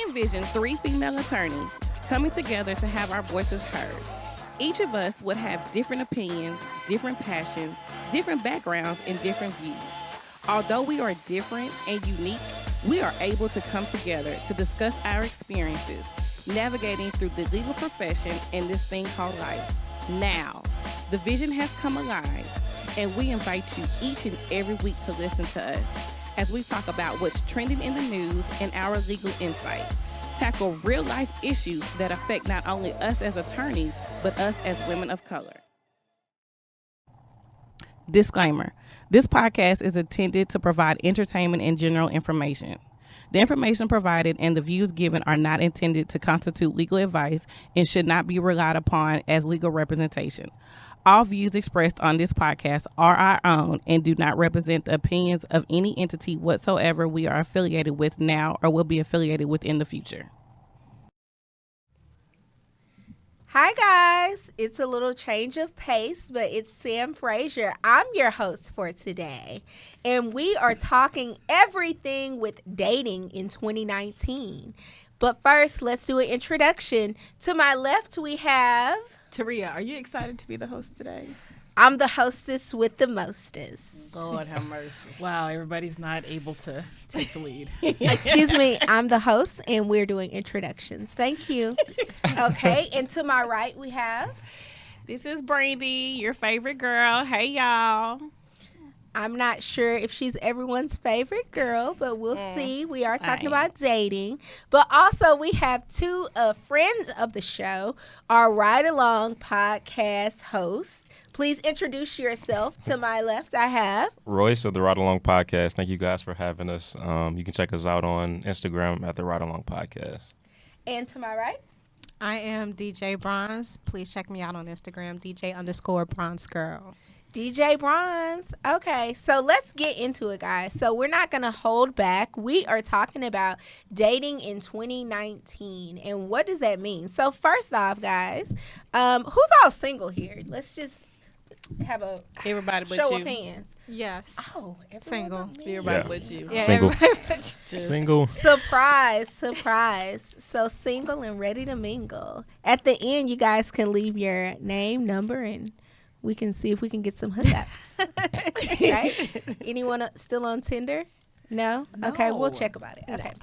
envision 3 female attorneys coming together to have our voices heard. Each of us would have different opinions, different passions, different backgrounds, and different views. Although we are different and unique, we are able to come together to discuss our experiences, navigating through the legal profession and this thing called life. Now, the vision has come alive, and we invite you each and every week to listen to us as we talk about what's trending in the news and our legal insight. Tackle real-life issues that affect not only us as attorneys, but us as women of color. Disclaimer. This podcast is intended to provide entertainment and general information. The information provided and the views given are not intended to constitute legal advice and should not be relied upon as legal representation. All views expressed on this podcast are our own and do not represent the opinions of any entity whatsoever we are affiliated with now or will be affiliated with in the future. Hi guys, it's a little change of pace, but it's Sam Frazier. I'm your host for today, and we are talking everything with dating in 2019. But first, let's do an introduction. To my left, we have... Taria, are you excited to be the host today? I'm the hostess with the mostest. Lord have mercy. Wow, everybody's not able to take the lead. Excuse me, I'm the host, and we're doing introductions. Thank you. Okay, and to my right, we have... This is Brandy, your favorite girl. Hey, y'all. I'm not sure if she's everyone's favorite girl, but we'll see. We are talking about dating. But also, we have two friends of the show, our Ride Along podcast hosts. Please introduce yourself. To my left, I have Royce of the Ride Along Podcast. Thank you guys for having us. You can check us out on Instagram at the Ride Along Podcast. And to my right, I am DJ Bronze. Please check me out on Instagram, DJ_Bronze Girl. DJ Bronze. Okay, so let's get into it, guys. So we're not going to hold back. We are talking about dating in 2019. And what does that mean? So first off, guys, who's all single here? Let's just have a everybody but show you. of hands. Yes. Oh, Single. Everybody but you. Yeah, Single. Just Single. Surprise. So single and ready to mingle. At the end, you guys can leave your name, number, and we can see if we can get some hookups. Right? Anyone still on Tinder? No? Okay, we'll check about it. Okay.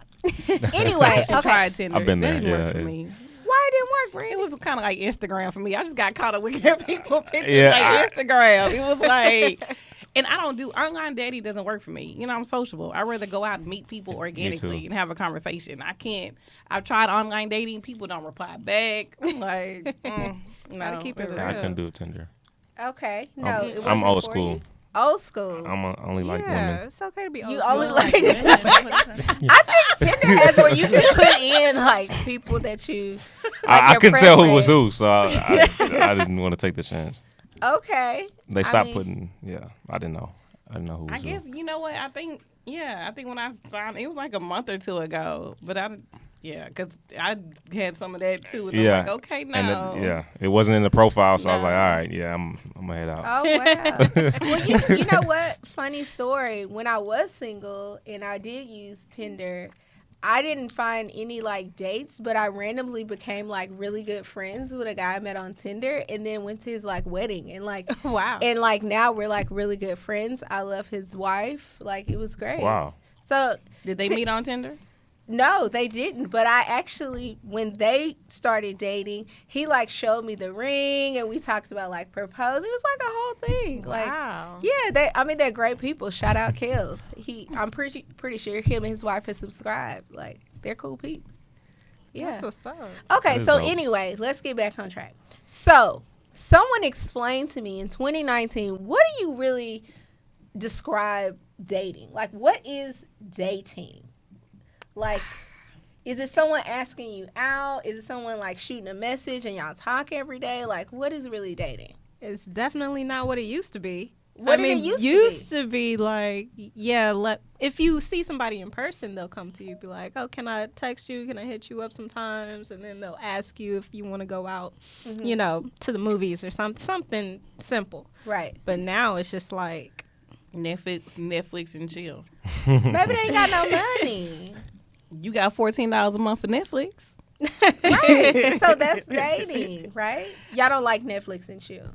Anyway, I tried Tinder. I've been there, That didn't work yeah, for yeah. me. Why it didn't work, Brent? It was kind of like Instagram for me. I just got caught up looking at people pictures Yeah, Instagram. It was like, and I don't do online dating. Doesn't work for me. You know, I'm sociable. I'd rather go out and meet people organically and have a conversation. I can't. I've tried online dating. People don't reply back. I'm like, no. Gotta keep it real. I couldn't do Tinder. Okay. No, it wasn't I'm old for school. you? Old school. I'm only like Yeah, women. it's okay to be You old only school. like I think Tinder has where you can put in like people that you like I your couldn't tell who was preference. who, so I didn't want to take the chance. Okay. They stopped mean- putting. Yeah, I didn't know. I didn't know who I was guess who. you know what I think. Yeah, I think when I found it was like a month or two ago, but because I had some of that too. And Yeah. I'm like, okay, no. And it wasn't in the profile, so I was No. like, all right, yeah, I'm gonna head out. Oh wow. Well, you know what? Funny story. When I was single and I did use Tinder, I didn't find any like dates, but I randomly became like really good friends with a guy I met on Tinder, and then went to his like wedding, and like Wow. and like now we're like really good friends. I love his wife. Like it was great. Wow. So Did they meet on Tinder? no, they didn't. But I actually, when they started dating, he like showed me the ring, and we talked about like proposing. It was like a whole thing. Like, Wow. yeah, they're great people. Shout out Kels. I'm pretty sure him and his wife have subscribed. Like, they're cool peeps. Yeah. That's what's up. Okay, That is so dope. anyway, let's get back on track. So, someone explained to me in 2019, what do you really describe dating? Like, what is dating? Like, is it someone asking you out? Is it someone like shooting a message and y'all talk every day? Like, what is really dating? It's definitely not what it used to be. What I did it mean, used to be? to be like, yeah, if you see somebody in person, they'll come to you, be like, oh, can I text you? Can I hit you up sometimes? And then they'll ask you if you want to go out, you know, to the movies or something simple. Right. But now it's just like, Netflix and chill. Maybe they ain't got no money. You got $14 a month for Netflix. Right. So that's dating, right? Y'all don't like Netflix and chill.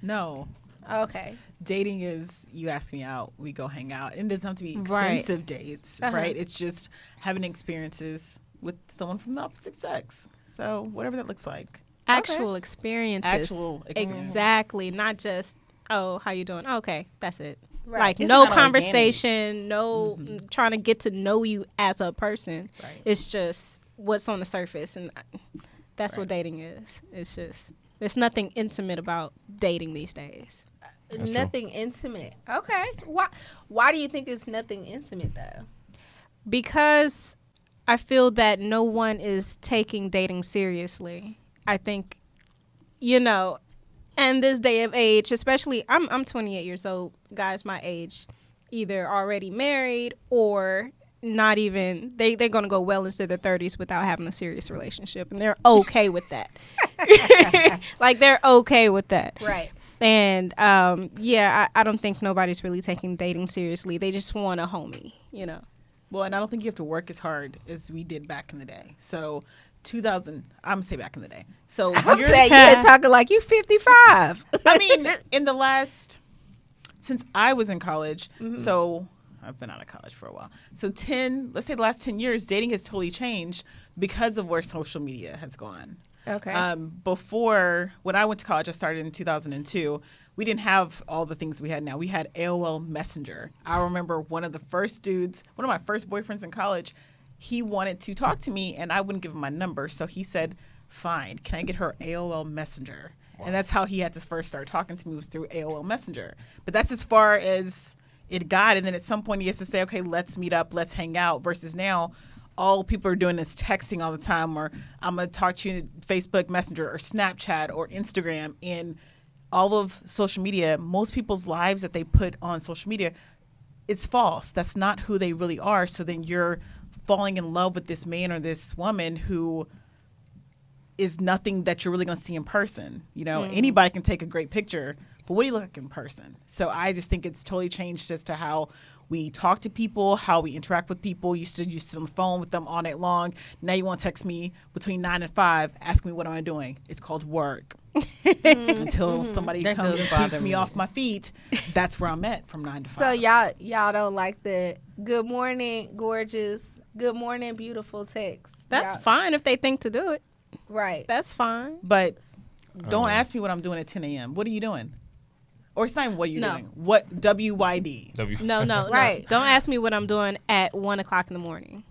No. Okay. Dating is you ask me out, we go hang out. And it doesn't have to be Right. expensive dates, right? It's just having experiences with someone from the opposite sex. So whatever that looks like. Actual experiences. Actual experiences. Exactly. Not just, oh, how you doing? Okay, that's it. Right. Like It's no not organic. conversation, no trying to get to know you as a person. Right. It's just what's on the surface, and that's what dating is. It's just there's nothing intimate about dating these days. That's true. Nothing intimate. Okay. Why do you think it's nothing intimate though? Because I feel that no one is taking dating seriously. I think, and this day of age, especially I'm 28 years old, guys my age, either already married or not even, they're going to go well into their 30s without having a serious relationship, and they're okay with that. Like, they're okay with that. Right. And I don't think nobody's really taking dating seriously. They just want a homie, Well, and I don't think you have to work as hard as we did back in the day. So 2000, I'm going to say back in the day. So I'm saying you're talking like you 55. I mean, in the last, since I was in college, so I've been out of college for a while. So let's say the last 10 years, dating has totally changed because of where social media has gone. Okay. Before, when I went to college, I started in 2002. We didn't have all the things we had now. We had AOL Messenger. I remember one of my first boyfriends in college, he wanted to talk to me and I wouldn't give him my number. So he said, fine, can I get her AOL Messenger? Wow. And that's how he had to first start talking to me, was through AOL Messenger. But that's as far as it got. And then at some point he has to say, okay, let's meet up, let's hang out, versus now all people are doing is texting all the time, or I'm going to talk to you in Facebook Messenger or Snapchat or Instagram. And all of social media, most people's lives that they put on social media, it's false. That's not who they really are. So then you're falling in love with this man or this woman who is nothing that you're really going to see in person. Anybody can take a great picture, but what do you look like in person? So I just think it's totally changed as to how we talk to people, how we interact with people. You sit on the phone with them all night long. Now you want to text me between 9 and 5, ask me what am I doing. It's called work. Until somebody That comes does and bother sweeps me me. off my feet, that's where I'm at from 9 to 5. So y'all don't like the good morning, gorgeous, good morning, beautiful text. That's Y'all- fine if they think to do it. right. That's fine. But don't ask me what I'm doing at 10 a.m. What are you doing? Or it's not even what you're No. doing. What WYD? No. Right. Don't ask me what I'm doing at 1 o'clock in the morning.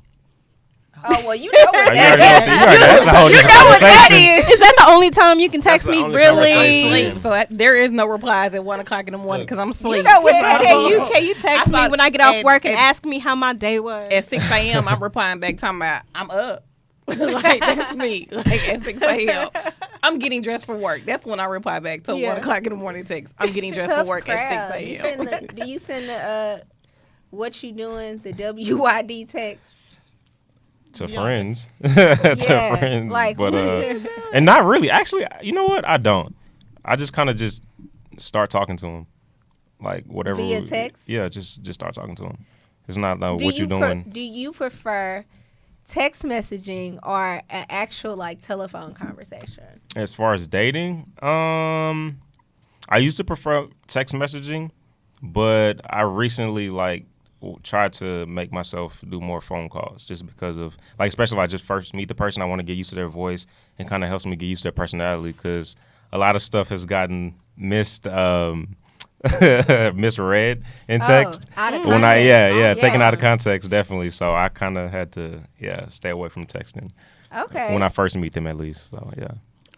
Oh well, you know what You that already that's a whole different conversation. Is that the only time you can text That's the me? only Really? conversation. Sleep. So there is no replies at 1 o'clock in the morning because I'm asleep. You know what that is. Can you text me thought when I get off at- work and at- ask me how my day was? At 6 a.m., I'm replying back talking about I'm up. Like, that's me. Like, at 6 a.m. I'm getting dressed for work. That's when I reply back to 1 o'clock in the morning text. I'm getting dressed for Tough work crowd. at 6 a.m. Do you send the what you doing, the WYD text? To Yeah. friends. Yeah, To friends. like, but what is that? and not really. Actually, you know what? I don't. I just kind of just start talking to them. Like whatever. Via text? Yeah, just start talking to them. It's not like Do what you doing. do you prefer text messaging or an actual like telephone conversation? As far as dating, I used to prefer text messaging, but I recently tried to make myself do more phone calls just because of especially if I just first meet the person, I want to get used to their voice and kind of helps me get used to their personality because a lot of stuff has gotten misread in text. Out of When context. taken out of context, definitely. So I kind of had to stay away from texting Okay. when I first meet them at least. So yeah.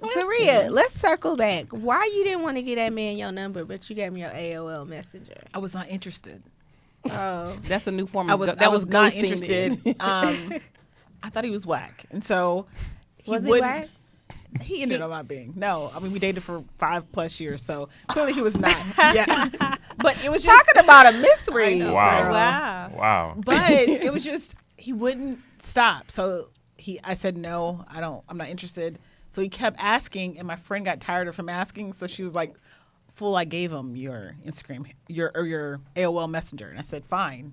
Taria, let's circle back. Why you didn't want to get that man your number, but you gave him your AOL Messenger? I was not interested. Oh, That's a new form I of was that was not ghosting interested. then. I thought he was whack, and so was he wouldn't- whack? He ended up not being. No, I mean we dated for 5+ years, so clearly he was not. Yeah, but it was just Talking about a misread. I know. Wow. girl. Wow. But it was just he wouldn't stop. So I said no, I'm not interested. So he kept asking, and my friend got tired of him asking. So she was like, "Fool, I gave him your Instagram, your AOL Messenger," and I said, "Fine,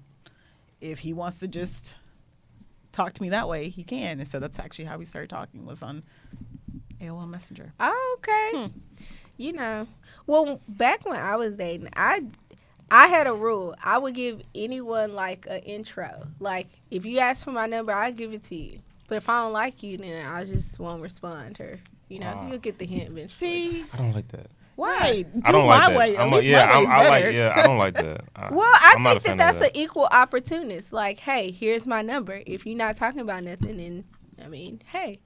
if he wants to just talk to me that way, he can. And so that's actually how we started talking, was on AOL Messenger. Oh, okay. You know, well, back when I was dating, I had a rule. I would give anyone like an intro. Like, if you ask for my number, I'll give it to you. But if I don't like you, then I just won't respond. Or, you know, you'll get the hint eventually. See? I don't like that. Right. I don't Do like my that. way. At I'm least yeah, my way's I like better. yeah. I don't like that. Well, I I'm not a think fan that of that's an equal opportunist. Like, hey, here's my number. If you're not talking about nothing, then, I mean, hey,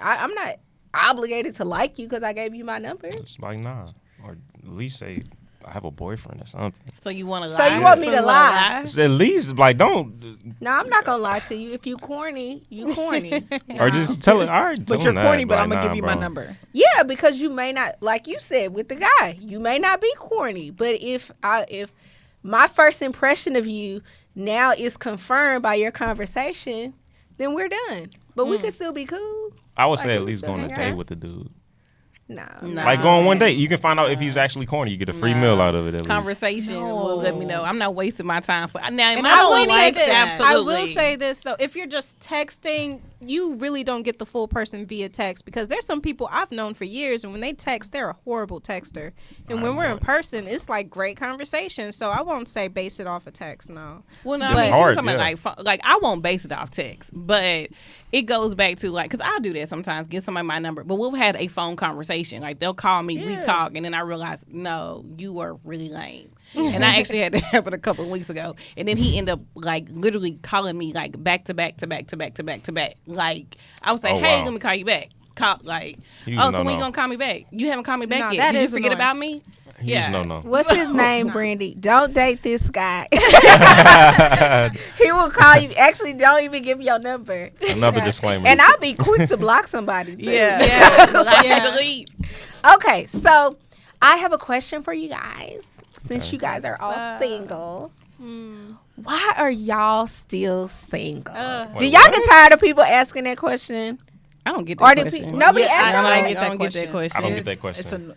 I'm not obligated to like you because I gave you my number. It's like nah, or at least say I have a boyfriend or something. So you want to So lie? you want me to you wanna lie? It's at least like don't No, I'm not going to lie to you. If you corny, you corny. or just tell it. All right, But tell you're him corny, that, but like, I'm going to nah, give you my bro. number. Yeah, because you may not, like you said with the guy, you may not be corny. But if my first impression of you now is confirmed by your conversation, then we're done. But we can still be cool. I would Like, say at we least still go on a hang date out? with the dude. No. Like go on one date. You can find out if he's actually corny. You get a free meal out of it. At least. Conversation will let me know. I'm not wasting my time for now. In And my I don't 20s, like this. that. absolutely. I will say this though: if you're just texting, you really don't get the full person via text, because there's some people I've known for years, and when they text, they're a horrible texter. And when we're in person, it's like great conversation. So I won't say base it off a text. No. Well, no, It's I mean, hard, something yeah. like I won't base it off text, but it goes back to like, because I'll do that sometimes, give somebody my number, but we'll had a phone conversation. Like they'll call me, we talk, and then I realize, no, you were really lame. And I actually had that happen a couple of weeks ago. And then he ended up like literally calling me like back to back to back to back to back to back. Like I would say, Oh, hey, wow. let me call you back. Like, You oh, know, so when you no. gonna call me back? You haven't called me back No, yet. that Did you is forget annoying. about me? He Yeah. was no. What's his name, Brandy? Don't date this guy. He will call you. Actually, don't even give your number. Another disclaimer. And I'll be quick to block somebody, too. Yeah. Like, delete. Okay, so I have a question for you guys. Since you guys are all single, why are y'all still single? Wait, Do y'all what? get tired of people asking that question? I don't get Or that do question. people, nobody Yeah, asks I y'all don't that? get that I don't get question. that question. I don't get It's- that question.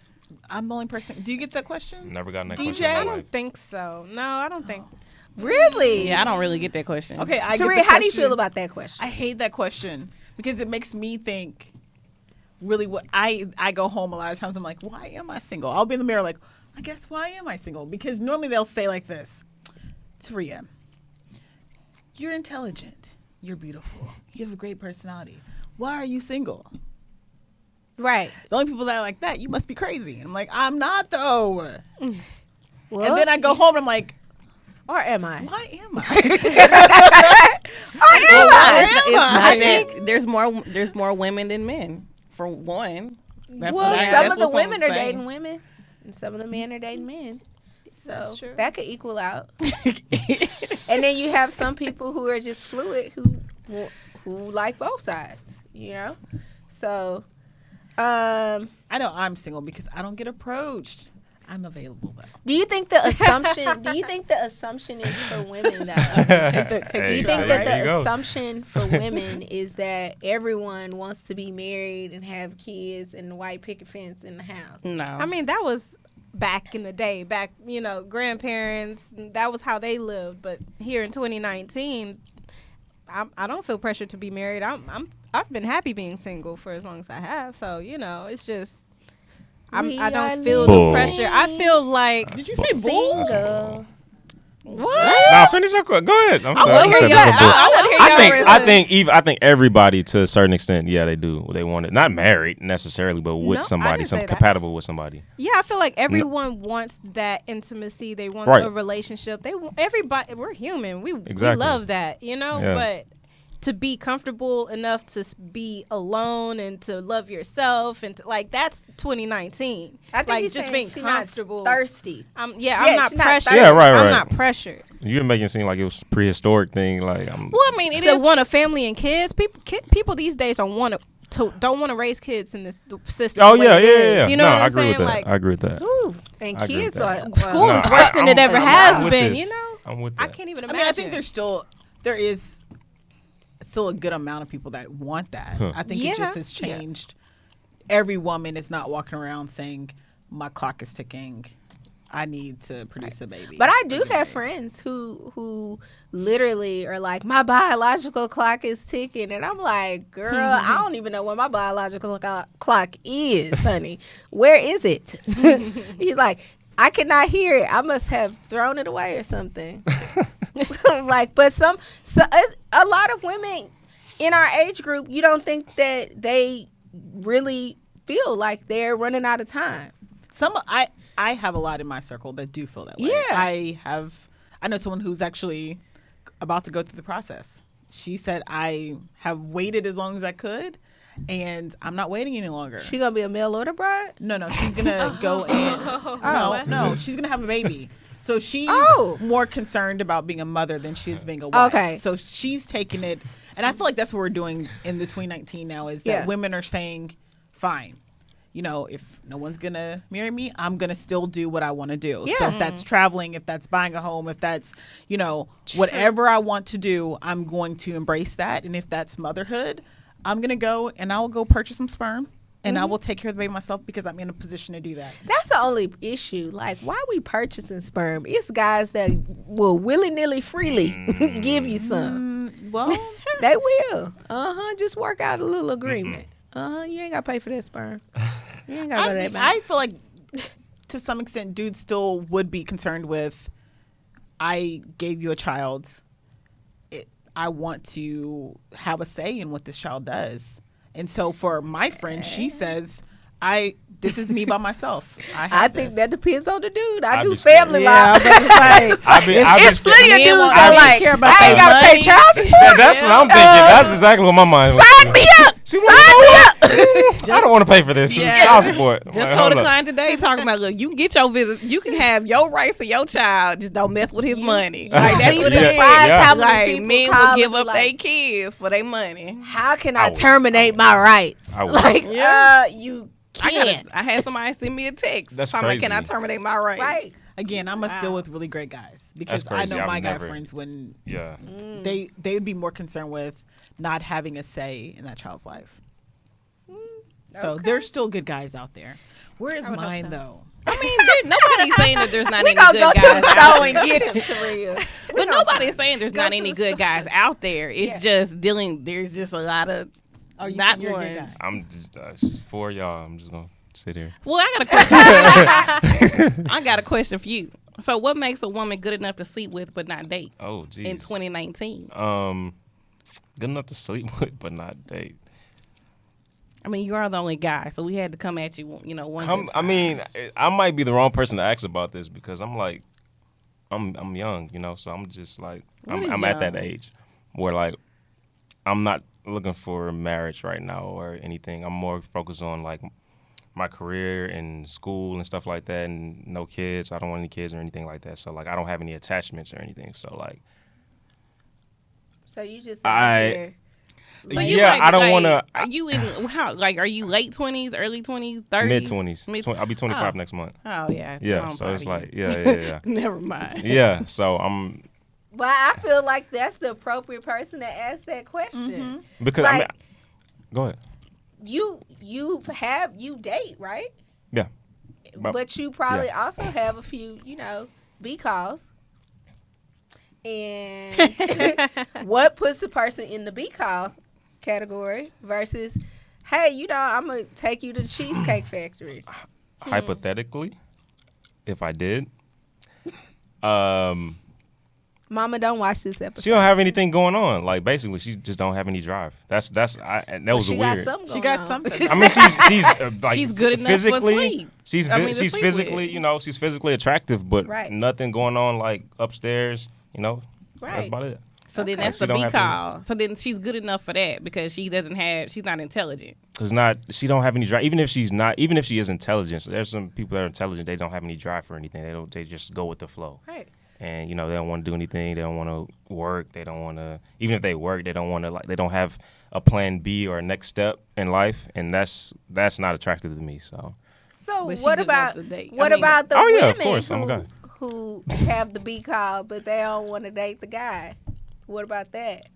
I'm the only person. Do you get that question? Never gotten that DJ? question in I my don't life. think so. No, I don't think. Really? Yeah, I don't really get that question. Okay, I get Tari, the how do you question. feel about that question? I hate that question because it makes me think. Really, what I go home a lot of times. I'm like, why am I single? I'll be in the mirror like, I guess why am I single? Because normally they'll say like this, Taria, you're intelligent, you're beautiful, you have a great personality. Why are you single? Right. The only people that are like that, you must be crazy. And I'm like, I'm not though. Well, And then I go home and I'm like, or am I? why am I? It's not that there's more women than men. For one, that's Well, what I- some that's of the what women are saying. dating women, and some of the men are dating men. So That's true. that could equal out. And then you have some people who are just fluid who like both sides, you know? So I know I'm single because I don't get approached. I'm available though. do you think the assumption is for women though? Do you think that there you the go. assumption for women is that everyone wants to be married and have kids and the white picket fence in the house? No, I mean, that was back in the day. Back, grandparents. That was how they lived. But here in 2019, I don't feel pressure to be married. I've been happy being single for as long as I have. So it's just. We I are don't feel Bull. the pressure. I feel like Did you say bull? Single. Nah, finish your question. Go ahead. I'm sorry. wanna You hear said y'all- that's a bull. I wanna hear y'all I think everybody to a certain extent, yeah, they do. They want it. Not married necessarily, but with No, I somebody, didn't some say that. compatible with somebody. yeah, I feel like everyone wants that intimacy. They want Right. a relationship. They want everybody. We're human. We Exactly. love that, Yeah. But to be comfortable enough to be alone and to love yourself and that's 2019. I think like she's just saying being she's not comfortable. thirsty. I'm Yeah, not she's not pressured. thirsty. Yeah, right, I'm right. not pressured. You're making it seem like it was a prehistoric thing. Like I'm. well, I mean, it To is. want a family and kids, people these days don't want to raise kids in this system. Oh the way yeah, it yeah, is. yeah. You know No, what I I'm agree saying? with that. Like I agree with that. Ooh, and I agree with kids that. are school No, is worse than it ever I'm has with been. this. I'm with that. I can't even I imagine. mean, I think there is still a good amount of people that want that. Huh. I think it just has changed. Every woman is not walking around saying, my clock is ticking. I need to produce a baby. But I do have friends who literally are like, my biological clock is ticking, and I'm like, girl, I don't even know what my biological clock is, honey. Where is it? He's like, I cannot hear it. I must have thrown it away or something. Like, but a lot of women in our age group, you don't think that they really feel like they're running out of time. I have a lot in my circle that do feel that way. Yeah. I know someone who's actually about to go through the process. She said, I have waited as long as I could, and I'm not waiting any longer. She gonna be a mail order bride? No, she's gonna go and no, she's gonna have a baby. So she's more concerned about being a mother than she is being a wife. Okay. So she's taking it, and I feel like that's what we're doing in the 2019 now is that women are saying, fine, you know, if no one's gonna marry me, I'm gonna still do what I want to do. Yeah. So if that's traveling, if that's buying a home, if that's, you know, whatever I want to do, I'm going to embrace that. And if that's motherhood, I'm gonna go and I'll go purchase some sperm. And I will take care of the baby myself because I'm in a position to do that. That's the only issue. Like, why we purchasing sperm? It's guys that will willy-nilly freely give you some. Well, they will. Just work out a little agreement. You ain't got to pay for that sperm. You ain't got to go to that bank. I feel like to some extent dudes still would be concerned with, I gave you a child. I want to have a say in what this child does. And so for my friend, she says, this is me by myself. I think that depends on the dude. I I'd do be scared. family law. It's plenty of dudes that like, I ain't got to pay child support. That's what I'm thinking. That's exactly what my mind was. Sign me up. Sign me up. I don't want to pay for this. Yeah. Child support. Just told a client today talking about, look, you can get your visit, you can have your rights to your child, just don't mess with his money. Like that's what it is. How many Like people men call will give and up be their like, kids for their money. how can I terminate my rights? I would. Like, Yeah. you can't. I had somebody send me a text. That's talking about, can I crazy. terminate my rights? Right. Again, I must deal with really great guys because I crazy. know I've my guy never- friends when Yeah. they would be more concerned with not having a say in that child's life. So there's still good guys out there. Where is mine though? I mean, nobody's saying that there's not We any gonna good go to guys the out store there. and get him, Taria. But nobody's saying there's not to any the good guys out there. It's just there's just a lot of not you're a good ones. guy. I'm just for y'all. I'm just going to sit here. Well, I got a question. I got a question for you. So what makes a woman good enough to sleep with but not date Oh, geez. in 2019? Good enough to sleep with, but not date. I mean, you are the only guy, so we had to come at you, one good I time. mean, I might be the wrong person to ask about this because I'm like, I'm young, so I'm just like, What is I'm at that young? age where like, I'm not looking for marriage right now or anything. I'm more focused on like my career and school and stuff like that, and no kids. I don't want any kids or anything like that. So like, I don't have any attachments or anything. So like, So you just So you yeah, like- I don't like, want to. Are you in are you late 20s, early 20s, 30s? Mid 20s. I'll be 25 next month. Oh yeah. Yeah, I'm so proud it's of like, you. yeah. Never mind. Yeah, so I'm But I feel like that's the appropriate person to ask that question. because I mean, Like, go ahead. you date, right? Yeah. But you probably also have a few, B calls. And what puts a person in the B call category versus, hey, I'm gonna take you to the Cheesecake Factory. Hypothetically, if I did, Mama, don't watch this episode. she don't have anything going on. Like basically, she just don't have any drive. And that was she weird. got something going She got on. something. I mean, she's like She's good enough for physically. sleep. She's to she's sleep physically, with. she's physically attractive, but Right. nothing going on like upstairs. That's Right. about it. So then Okay. that's She the don't B have call. So then she's good enough for that because she's not intelligent. She don't have any drive. Even if she is intelligent, so there's some people that are intelligent. They don't have any drive for anything. They just go with the flow. Right. And they don't want to do anything. They don't want to work. They don't want to. Even if they work, they don't want to. Like they don't have a plan B or a next step in life, and that's not attractive to me. So So But she what good about enough to date. what I mean- about the Oh, women yeah, of course. I'm a guy. who have the B call but they don't want to date the guy? What about that?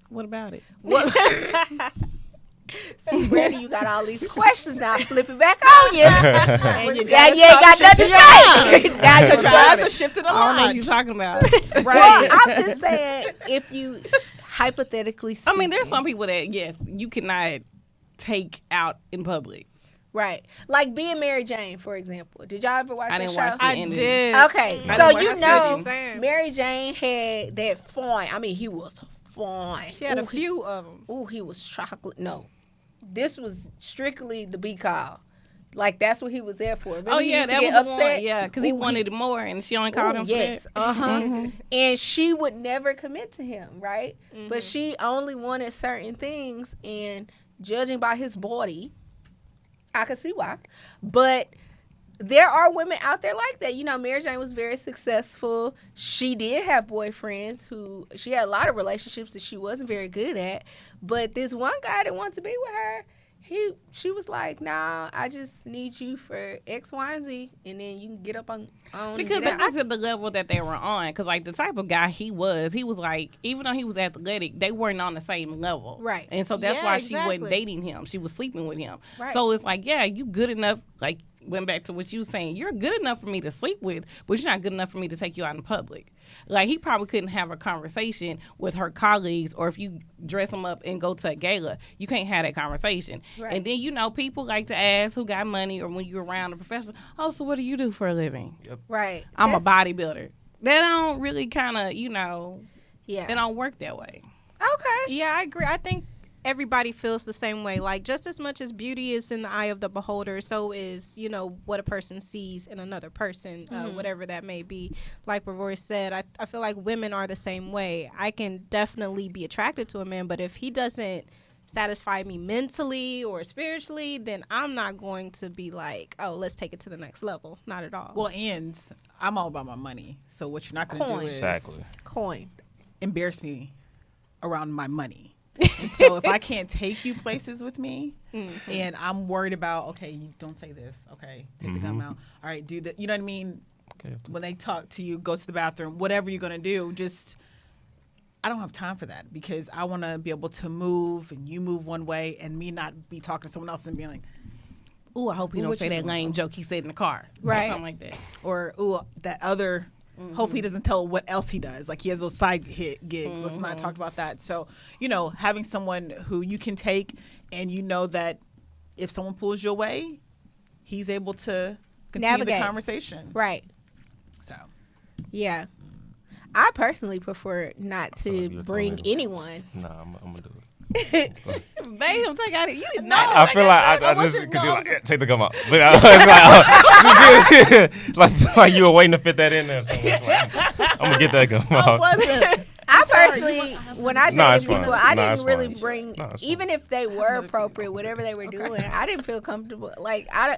What about it? What See, Brandy, you got all these questions now. Flip it back on you. And you Now you ain't got nothing to say. Now Because you your eyes are shifted a I don't know lot. what you're talking about. Well, Right. I'm just saying, if you hypothetically I speaking, mean, there's some people that, yes, you cannot take out in public. right, like being Mary Jane, for example. Did y'all ever watch I that didn't show? watch I the ending. did. Okay, I so didn't you watch know, that. You're saying. Mary Jane had that fine. I mean, he was fine. She had a Ooh, few of them. Ooh, he was chocolate. No, this was strictly the be call. Like that's what he was there for. Remember Oh, he yeah, used to that get was the upset. one. Yeah, because he Ooh, wanted more, and she only called Ooh, him for yes, that. And she would never commit to him, right? But she only wanted certain things, and judging by his body, I could see why. But there are women out there like that. You know, Mary Jane was very successful. She did have boyfriends who she had a lot of relationships that she wasn't very good at. But this one guy that wanted to be with her, she was like, nah, I just need you for X, Y, and Z, and then you can get up on Because and get out. I said the level that they were on, because like the type of guy he was like, even though he was athletic, they weren't on the same level. Right. And so that's Yeah, why she exactly. wasn't dating him. She was sleeping with him. Right. So it's like, yeah, you good enough, like went back to what you were saying, you're good enough for me to sleep with, but you're not good enough for me to take you out in public. Like he probably couldn't have a conversation with her colleagues, or if you dress them up and go to a gala, you can't have that conversation. Right. And then, you know, people like to ask who got money, or when you're around a professional, oh, so what do you do for a living? Right. I'm a That's- bodybuilder. That don't really kind of, you know, Yeah. it don't work that way. Okay. Yeah, I agree. I think everybody feels the same way. Like, just as much as beauty is in the eye of the beholder, so is, you know, what a person sees in another person, whatever that may be. Like Roy said, I feel like women are the same way. I can definitely be attracted to a man, but if he doesn't satisfy me mentally or spiritually, then I'm not going to be like, oh, let's take it to the next level. Not at all. Well, and I'm all about my money. So what you're not going to do Coin. is Exactly. Coin. embarrass me around my money. And so if I can't take you places with me, and I'm worried about, okay, you don't say this. Okay, take the gum out. All right, do that. You know what I mean? Okay. When they talk to you, go to the bathroom, whatever you're gonna do, just I don't have time for that, because I want to be able to move and you move one way and me not be talking to someone else and being like, Ooh, I hope he Ooh, don't what say you that doing? lame joke he said in the car. Right. Something like that. or ooh, that other. Hopefully he doesn't tell what else he does. Like he has those side hit gigs. Let's not talk about that. So, you know, having someone who you can take, and you know that if someone pulls you away, he's able to continue Navigate. the conversation. Right. So Yeah. I personally prefer not to like you were bring telling me. anyone. Nah, I'm gonna do it. Babe, don't take out it. You didn't know. I feel like I just wasn't- because no, you I like take the gum out, but I was like you were waiting to fit that in there. So it's like, I'm gonna get that gum I out. wasn't. I personally, when I dated Nah, it's fine. people, I Nah, didn't it's really fine. bring, Nah, it's fine. even if they were appropriate, whatever they were doing, I didn't feel comfortable. Like, I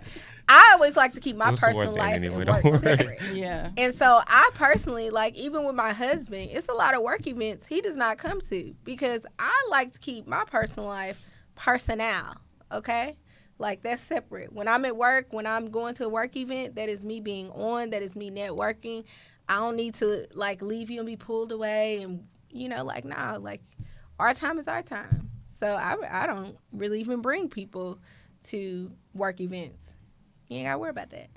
always like to keep my It was the personal worst thing life anyway, and don't work worry. separate. Yeah. And so I personally, like, even with my husband, it's a lot of work events he does not come to, because I like to keep my personal life personnel, okay? Like, that's separate. When I'm at work, when I'm going to a work event, that is me being on, that is me networking. I don't need to, like, leave you and be pulled away and, you know, like, nah, like, our time is our time. So I don't really even bring people to work events. You ain't got to worry about that.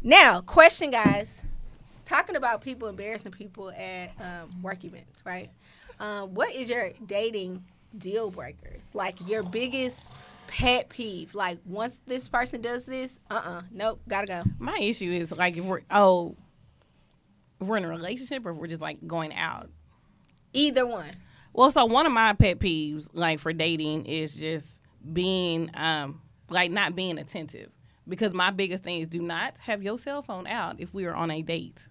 Now, question, guys. Talking about people embarrassing people at work events, right? What is your dating deal breakers? Like your biggest pet peeve? Like once this person does this, nope, gotta go. My issue is like if we're in a relationship, or if we're just like going out. Either one. Well, so one of my pet peeves, like for dating, is just being like not being attentive. Because my biggest thing is do not have your cell phone out if we are on a date.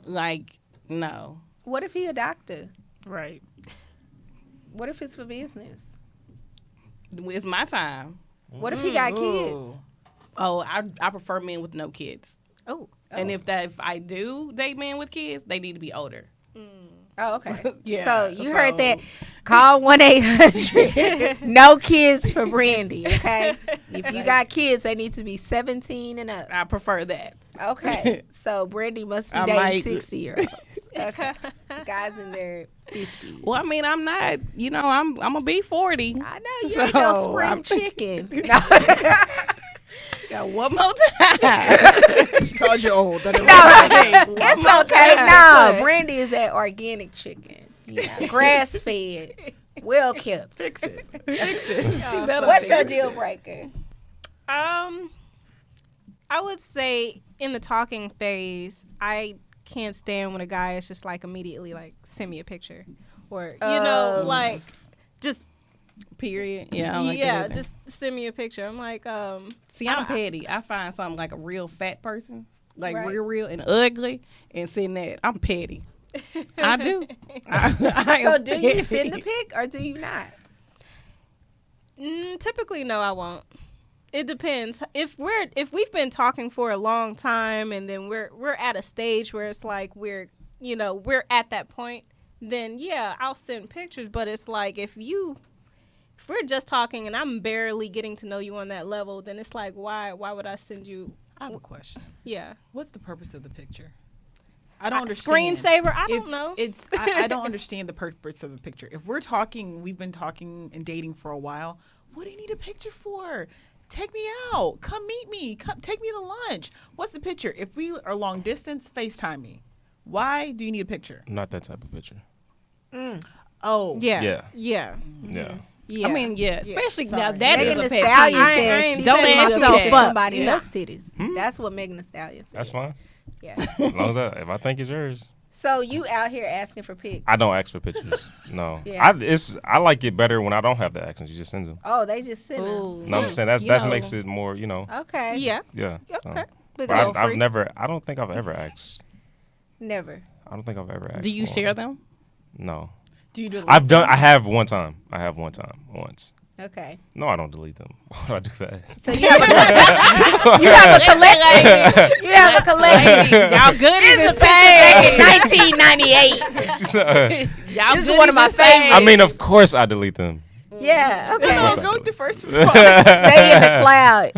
Like, no. What if he a doctor? Right. What if it's for business? It's my time. What if he got kids? Oh, I prefer men with no kids. oh, And if I do date men with kids, they need to be older. Oh, okay. Yeah, So you heard that. Call 1-800 No Kids for Brandy, okay? If you got kids, they need to be 17 and up. I prefer that. Okay. So Brandy must be I dating might- 60-year-olds. Okay. Guys in their 50s. Well, I mean, I'm not. I'm gonna be 40. I know you ain't no So, spring I'm- chicken. Got one more time. She called you old. That is No, One it's more okay. time. No, Brandy is that organic chicken. Grass fed, well kept. Fix it. Fix it. She better What's your fix deal it. breaker? I would say in the talking phase, I can't stand when a guy is just like immediately like send me a picture, or like just Period. Yeah. I don't like that yeah, either. just send me a picture. I'm like, See, I'm petty. I find something like a real fat person, like Right. real and ugly, and send that. I'm petty. I do. I So am do you petty. send the pic or do you not? typically no, I won't. It depends. If we've been talking for a long time and then we're at a stage where it's like we're at that point, then yeah, I'll send pictures. But it's like if we're just talking and I'm barely getting to know you on that level, then it's like why would I send you? I have a question. Yeah, What's the purpose of the picture? I don't understand. screensaver. I If don't know. I don't understand the purpose of the picture. If we're talking, we've been talking and dating for a while. What do you need a picture for? Take me out. Come meet me. Come take me to lunch. What's the picture? If we are long distance, FaceTime me. Why do you need a picture? Not that type of picture. Oh, Yeah. Yeah. Yeah. Yeah. Yeah. I mean, yeah, especially Sorry. now that Megan is Thee a pet Stallion peeve. I said ain't she don't sent ask myself me for that. somebody Nah. else's titties. That's what Megan Thee Stallion said. That's fine. Yeah. As long as if I think it's yours. So you out here asking for pics? I don't ask for pictures. No. Yeah. I like it better when I don't have the accents. You just send them. Oh, they just sent them. Ooh. No, I'm just saying that makes it more, Okay. yeah. yeah. Okay. Big But old I've freak. never. I don't think I've ever asked. Never. I don't think I've ever asked. Do you for share one. them? No. Do you do? I have one time. Once. Okay. No, I don't delete them. Why would I do that? So you have a collection. You have a collection. Y'all good in this Back page. in 1998. Y'all This is good one in of my this page. favorites. I mean, of course I delete them. Yeah. Of Okay. course I Go do. through first. Stay in the cloud.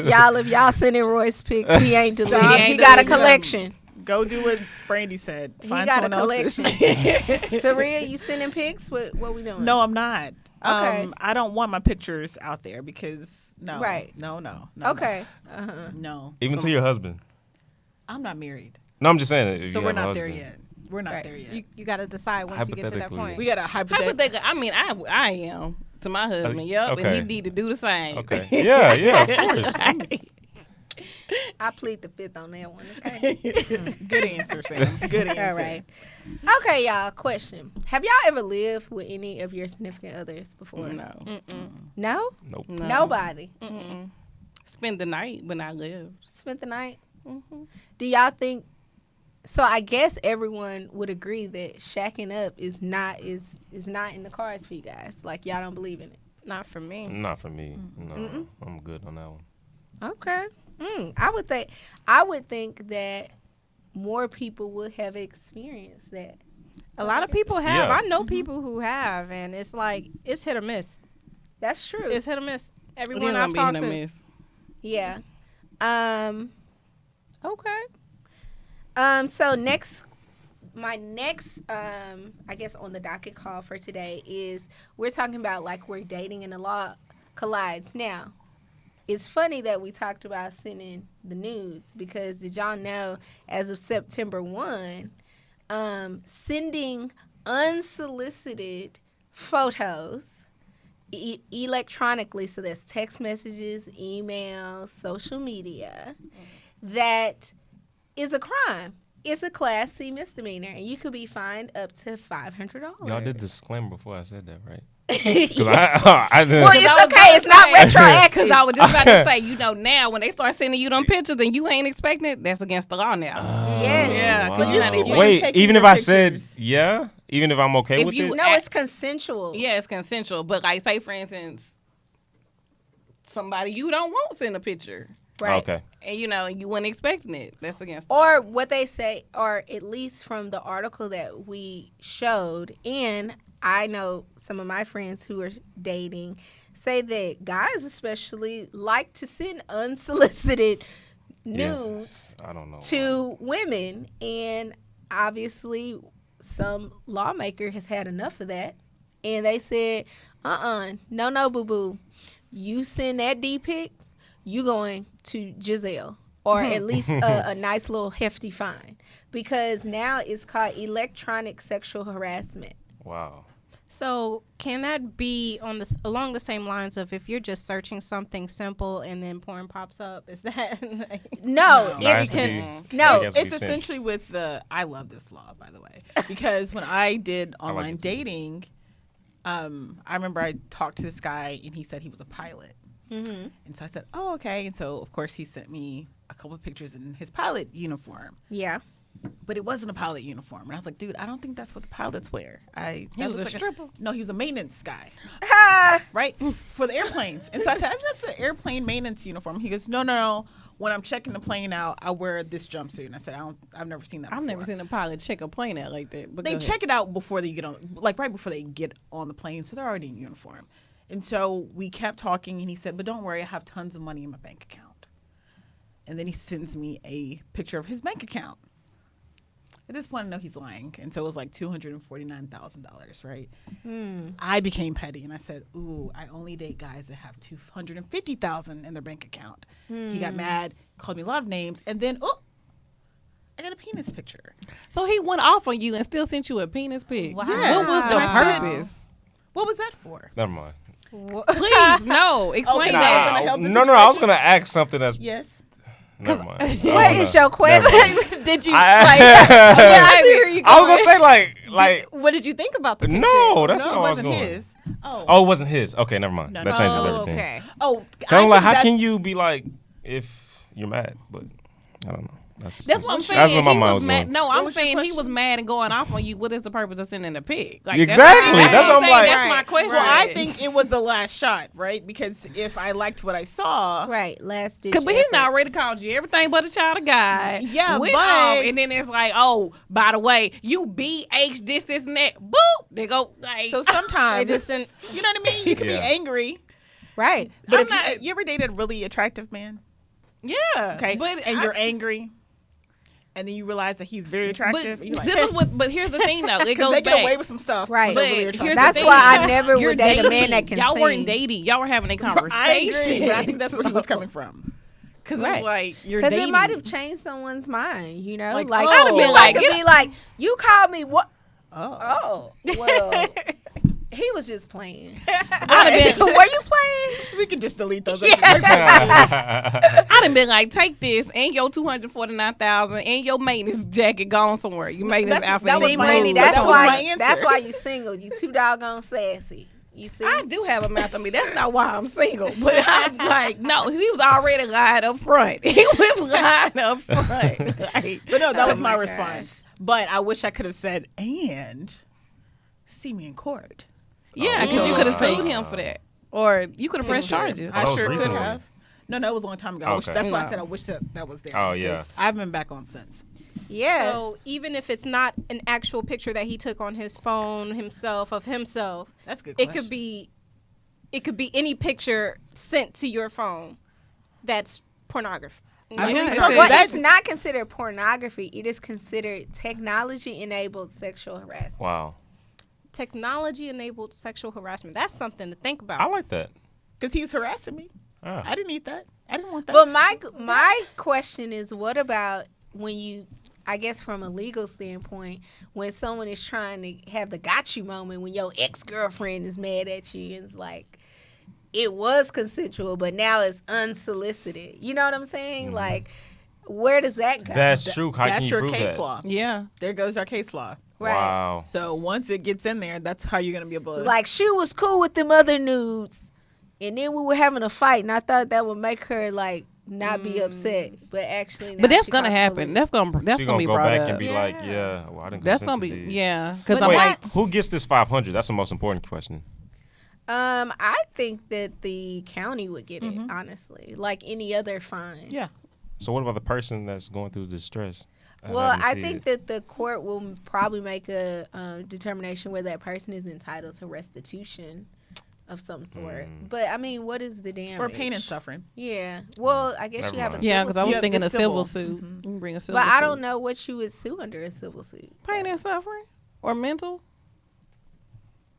Y'all, if y'all sending Royce pics, he ain't deleting. Stop. He got a collection. Go do what Brandy said. He Find got a someone else's. collection. Taria, you sending pics? What we doing? No, I'm not. Okay. I don't want my pictures out there because no. Right. No. Okay. No. Even So, to your husband. I'm not married, No, I'm just saying. If so you we're have a not there husband. yet. We're not Right. there yet. You got to decide once you get to that Hypothetically. point. We got a hypothetical. Hypothetical. I mean, I am to my husband. Yep, and okay. he need to do the same. Okay. Yeah, of course. I plead the fifth on that one. Okay. Good answer, Sam. Good answer. All right. Okay, y'all. Question: have y'all ever lived with any of your significant others before? No. No. Nope. No. Nobody. Spend the night when I lived. Spent the night. Do y'all think? So I guess everyone would agree that shacking up is not in the cards for you guys. Like y'all don't believe in it. Not for me. Not for me. No, I'm good on that one. Okay. I would think that more people would have experienced that. A lot of people have. Yeah. I know people who have, and it's like it's hit or miss. That's true. It's hit or miss. It Everyone ain't I've gonna talked be to. hit or miss. Yeah. Okay. So my next I guess on the docket call for today is we're talking about like where dating and the law collides. Now, it's funny that we talked about sending the nudes because did y'all know as of September 1, sending unsolicited photos electronically, so that's text messages, emails, social media, that is a crime. It's a Class C misdemeanor, and you could be fined up to $500. Y'all did disclaimer before I said that, right? Yeah. 'Cause I Well, I was it's okay. gonna It's not say- retroactive. Because I was just about to say, now when they start sending you them pictures and you ain't expecting it, that's against the law now. Yes. Yeah, 'cause you're not even Wait, taking even your if I said pictures. yeah, even if I'm okay If with you- it, No, it's consensual. Yeah, it's consensual. But like, say for instance, somebody you don't want send a picture, Right. okay. and you weren't expecting it. That's against. Or what they say, or at least from the article that we showed, and I know some of my friends who are dating say that guys especially like to send unsolicited nudes Yes, I don't know. to women, and obviously some lawmaker has had enough of that, and they said, no, boo boo, you send that D pic, you going to Giselle, or at least a nice little hefty fine, because now it's called electronic sexual harassment. Wow. So can that be along the same lines of if you're just searching something simple and then porn pops up? Is that No, It has it's to be- no, it has to be It's sent. essentially with the. I love this law, by the way, because when I did like online it too. dating, I remember I talked to this guy and he said he was a pilot, and so I said, "Oh, okay." And so of course he sent me a couple of pictures in his pilot uniform, yeah. but it wasn't a pilot uniform, and I was like, "Dude, I don't think that's what the pilots wear." He was a stripper. No, he was a maintenance guy. Ah, Right? For the airplanes. And so I said, I think that's the airplane maintenance uniform. He goes, no. When I'm checking the plane out, I wear this jumpsuit. And I said, I've never seen that I've before. never seen a pilot check a plane out like that. But They go ahead. check it out before they get on, like right before they get on the plane. So they're already in uniform. And so we kept talking, and he said, but don't worry, I have tons of money in my bank account. And then he sends me a picture of his bank account. At this point, I know he's lying. And so it was like $249,000, right? I became petty, and I said, ooh, I only date guys that have $250,000 in their bank account. He got mad, called me a lot of names, and then, I got a penis picture. So he went off on you and still sent you a penis pic. Wow. What was the And I said, purpose? What was that for? Never mind. Please, no. Explain Okay, that. gonna help the No, I was situation? gonna ask something that's. Yes. Never mind. what is your question? did you I- like? I see where you I was going. gonna say like. What did you think about the picture? No, that's No, not it where I was wasn't going. his. Oh. Oh, it wasn't his. Okay, never mind. No, That no. changes Oh, everything. okay. Oh. Cause I'm like, how that's- can you be like if you're mad? But I don't know. That's what I'm saying. That's where my He mind was was mad. going. No, What I'm was your saying he was question? mad and going off on you. What is the purpose of sending a pig? Like, Exactly. That's what I'm saying. like- That's my Right. question. Well, I think it was the last shot, right? Because if I liked what I saw, Right, last ditch. Cause, but he effort. already called you everything but a child of God. Yeah, Went but- off, and then it's like, oh, by the way, you BH this and that. Boop. They go like. so sometimes, They just didn't- you know what I mean? You can Yeah. be angry, Right. but I'm if not- you ever dated a really attractive man, yeah. okay, But and I- you're angry, and then you realize that he's very attractive, and you're like, this is what. But here's the thing, though. It because goes they back. get away with some stuff, Right. when But they're really here's attractive. the That's thing. why I never You're would date a man dating. that can Y'all sing. weren't dating. Y'all were having a I conversation. agree, but I think that's where he was coming from. Because Right. it's like you're Because dating. it might have changed someone's mind, you know? Like, Like, oh. I'd have been like, like, get- be like, you called me what? Oh, Oh, well, he was just playing. I'd have been. Were you playing? we can just delete those. I'd have been like, take this and your $249,000 and your maintenance jacket gone somewhere. You maintenance That's- outfit. that was See, my Brittany, answer. that's That was my why. answer. That's why you single. You too doggone sassy. You see? I do have a mouth on me. That's not why I'm single. But I'm like, no, he was already lying up front. He was lying up front. Like, But no, that was my my response. But I wish I could have said, and see me in court. yeah, because you could have sued him for that. Or you could have pressed charges. that I was sure could recently. have. No, it was a long time ago. I wish, Okay. that's why I No. said I wish that was there. Oh, yeah. because I haven't been back on since. Yeah. So even if it's not an actual picture that he took on his phone himself of himself, That's a good it question. could be any picture sent to your phone that's pornography. I Yeah, believe it's so. a- Well, That's- it's not considered pornography. It is considered technology-enabled sexual harassment. Wow. Technology enabled sexual harassment. That's something to think about. I like that. Because he was harassing me. Ah. I didn't need that. I didn't want that. But my question is, what about when you, I guess from a legal standpoint, when someone is trying to have the got you moment, when your ex-girlfriend is mad at you and it's like, it was consensual, but now it's unsolicited. You know what I'm saying? Like, where does that go? That's true. How that's can you your prove case that? law. Yeah. There goes our case law. Right. Wow. So once it gets in there, that's how you're going to be able to. Like, she was cool with them other nudes, and then we were having a fight, and I thought that would make her, like, not be upset. But actually, But now that's she gonna called the happen. police. That's gonna She be gonna go brought back up. and be like, Yeah. yeah, well, I didn't That's consent gonna to be these. yeah. Because But I'm Wait, like, that's- who gets this 500? That's the most important question. I think that the county would get it, honestly, like any other fine. yeah. So what about the person that's going through distress? Well, didn't I see think it. that the court will probably make a determination where that person is entitled to restitution of some sort. But I mean, what is the damage? Or pain and suffering. Yeah. Well, I guess Never you have a mind. Yeah, civil because I was Yeah, thinking the a civil civil. suit. You can bring a civil But suit. I don't know what you would sue under a civil suit. Pain and suffering or mental.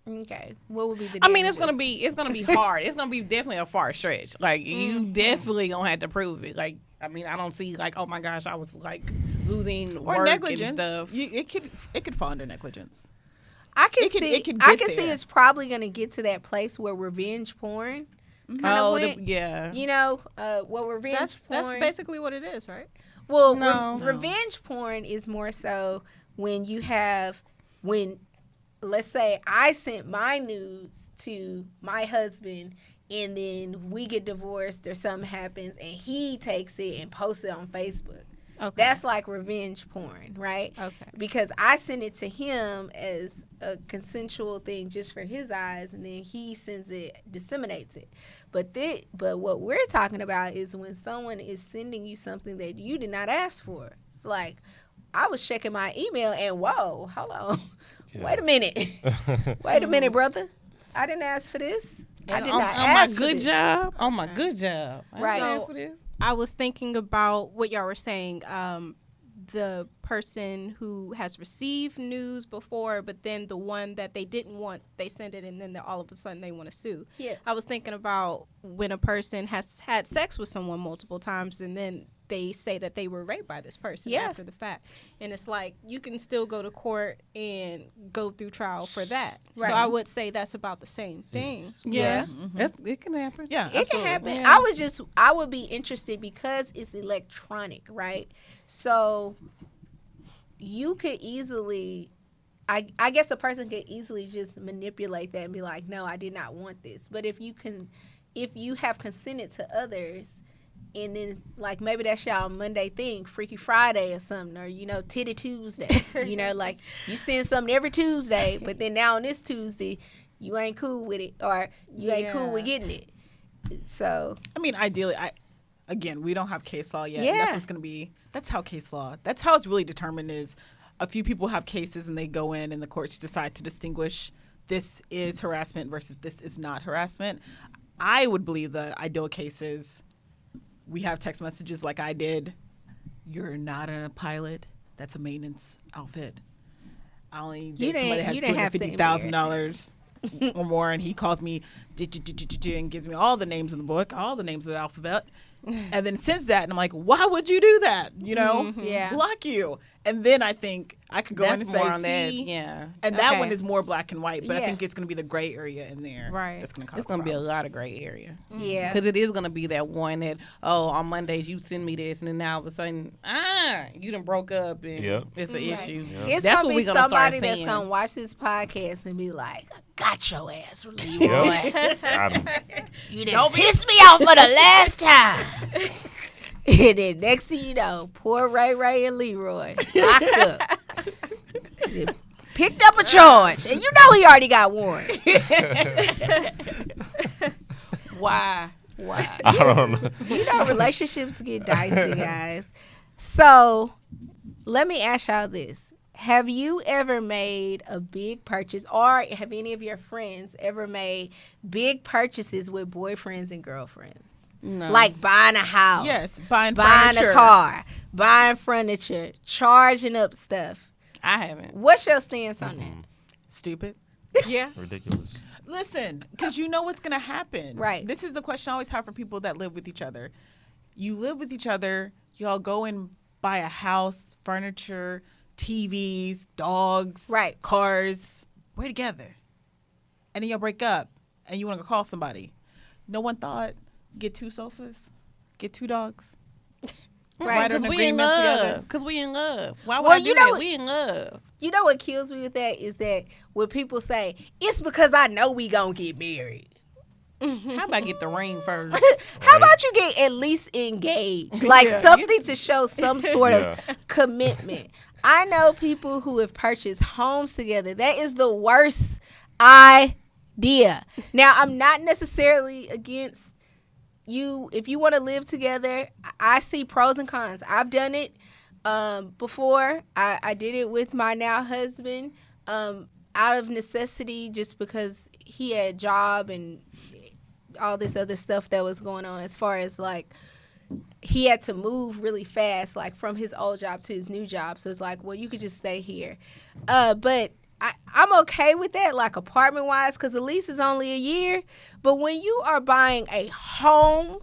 Okay. What would be the I mean, it's gonna damages? be hard. It's gonna be definitely a far stretch. Like you definitely gonna have to prove it. Like I mean, I don't see like, oh my gosh, I was like losing Or work negligence. and stuff. It could fall under negligence. I can it could- see. it could I get can see there. it's probably gonna get to that place where revenge porn kind of went. yeah. You know, well, revenge That's porn. basically what it is, right? Well, No. revenge porn is more so when you have when, let's say, I sent my nudes to my husband, and then we get divorced or something happens, and he takes it and posts it on Facebook. Okay. That's like revenge porn, right? Okay. Because I sent it to him as a consensual thing just for his eyes, and then he sends it, disseminates it. But what we're talking about is when someone is sending you something that you did not ask for. It's like, I was checking my email and whoa, hold on. Yeah. Wait a minute. Wait a minute, brother. I didn't ask for this. I did not on my ask for good this. job. On my good job. I Right. didn't ask So- for this. I was thinking about what y'all were saying. The person who has received news before, but then the one that they didn't want, they send it, and then all of a sudden they want to sue. Yeah. I was thinking about when a person has had sex with someone multiple times, and then they say that they were raped by this person Yeah. after the fact. And it's like, you can still go to court and go through trial for that. Right. So I would say that's about the same thing. Yeah. It can happen. Yeah, It can absolutely. happen. Yeah. I would be interested because it's electronic, right? So you could easily, I guess a person could easily just manipulate that and be like, no, I did not want this. But if you have consented to others, and then like maybe that's y'all Monday thing, Freaky Friday or something, or Titty Tuesday, like you send something every Tuesday, but then now on this Tuesday you ain't cool with it, or you ain't cool with getting it. So I mean, ideally, again, we don't have case law yet. Yeah. And that's what's going to be. That's how case law. That's how it's really determined. Is a few people have cases and they go in, and the courts decide to distinguish this is harassment versus this is not harassment. I would believe the ideal case is we have text messages like I did. You're not a pilot. That's a maintenance outfit. I only date somebody that has you didn't have to $250,000 or more, and he calls me and gives me all the names in the book, all the names of the alphabet, and then sends that, and I'm like, why would you do that? Yeah. Block you. And then I think I could go That's in and more say, on that. see, Yeah. and that Okay. one is more black and white, but I Yeah. think it's going to be the gray area in there. Right. That's going to cause It's gonna be a problems. lot of gray area. yeah, Because it is going to be that one that, on Mondays you send me this, and then now all of a sudden, you done broke up, and Yep. it's an issue. it's That's gonna what be we gonna start somebody that's seeing. gonna watch this podcast and be like, I got your ass, Leroy. Yep. Got 'em. You done pissed me off for the last time. And then next thing you know, poor Ray and Leroy locked up. They picked up a charge. And you know he already got warrants. Why? I don't know. You know relationships get dicey, guys. So let me ask y'all this. Have you ever made a big purchase, or have any of your friends ever made big purchases with boyfriends and girlfriends? No. Like buying a house. Yes, buying buying furniture. a car, buying furniture, charging up stuff. I haven't. What's your stance on that? Stupid. Yeah. Ridiculous. Listen, because you know what's going to happen. Right. This is the question I always have for people that live with each other. You live with each other, y'all go and buy a house, furniture, TVs, dogs, Right. cars. We're together. And then y'all break up and you want to call somebody. No one thought, get 2 sofas, get 2 dogs. Right. Write an Because we in agreement together. love. Because we in love. Why would Well, I do you know that? what- We in love. You know what kills me with that is that when people say, it's because I know we gonna get married. How about get the ring first? How about you get at least engaged? Like something to show some sort of commitment. I know people who have purchased homes together. That is the worst idea. Now, I'm not necessarily against you. If you want to live together, I see pros and cons. I've done it before. I did it with my now husband. out of necessity, just because he had a job and all this other stuff that was going on, as far as like he had to move really fast, like from his old job to his new job. So it's like, well, you could just stay here. But I'm okay with that, like apartment wise, because the lease is only a year. But when you are buying a home,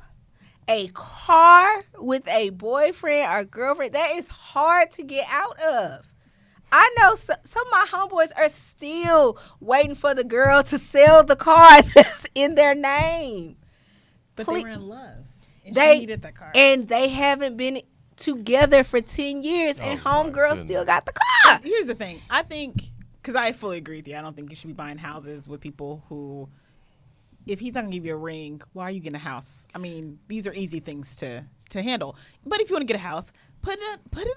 a car with a boyfriend or girlfriend, that is hard to get out of. I know some of my homeboys are still waiting for the girl to sell the car that's in their name. But they were in love. And They- she needed that car. And they haven't been together for 10 years, and Oh, my homegirl goodness. still got the car. Here's the thing. I think, because I fully agree with you, I don't think you should be buying houses with people who, if he's not going to give you a ring, why are you getting a house? I mean, these are easy things to handle. But if you want to get a house, put it in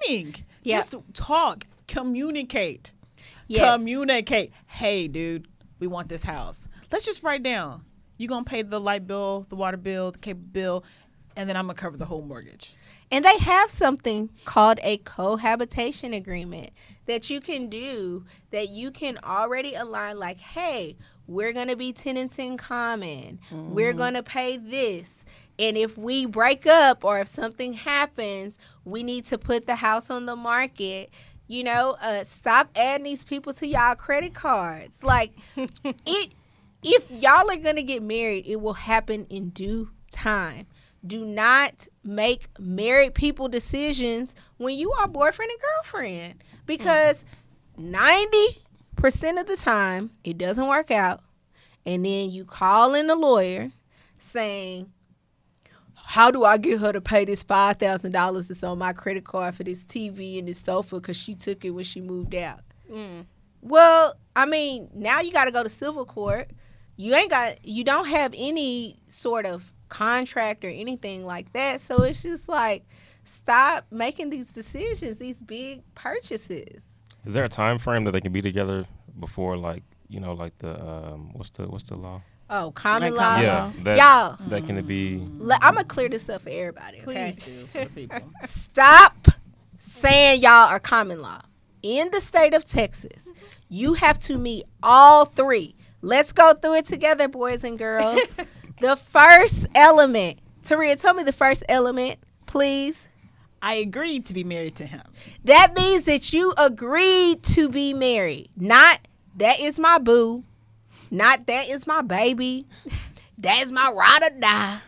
writing. Yeah. Just talk. Communicate. Yes. Communicate. Hey, dude, we want this house. Let's just write down. You're going to pay the light bill, the water bill, the cable bill, and then I'm going to cover the whole mortgage. And they have something called a cohabitation agreement that you can do, that you can already align, like, hey, we're going to be tenants in common. We're going to pay this. And if we break up or if something happens, we need to put the house on the market. You know, stop adding these people to y'all credit cards. Like, if y'all are going to get married, it will happen in due time. Do not make married people decisions when you are boyfriend and girlfriend, because 90% of the time it doesn't work out. And then you call in the lawyer saying, how do I get her to pay this $5,000 that's on my credit card for this TV and this sofa because she took it when she moved out? Well, I mean, now you got to go to civil court. You don't have any sort of contract or anything like that. So it's just like, stop making these decisions, these big purchases. Is there a time frame that they can be together before, like, you know, like the what's the law? Oh, common Like law. common Yeah, that Y'all, that can be. I'm going to clear this up for everybody, okay? Please do for the people. Stop saying y'all are common law. In the state of Texas, you have to meet all three. Let's go through it together, boys and girls. The first element. Taria, tell me the first element, please. I agreed to be married to him. That means that you agreed to be married. Not, that is my boo. Not, that is my baby. That is my ride or die.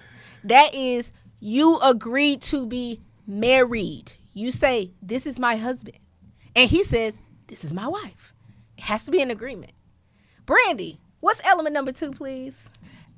That is, you agreed to be married. You say, this is my husband. And he says, this is my wife. It has to be an agreement. Brandy, what's element number 2, please?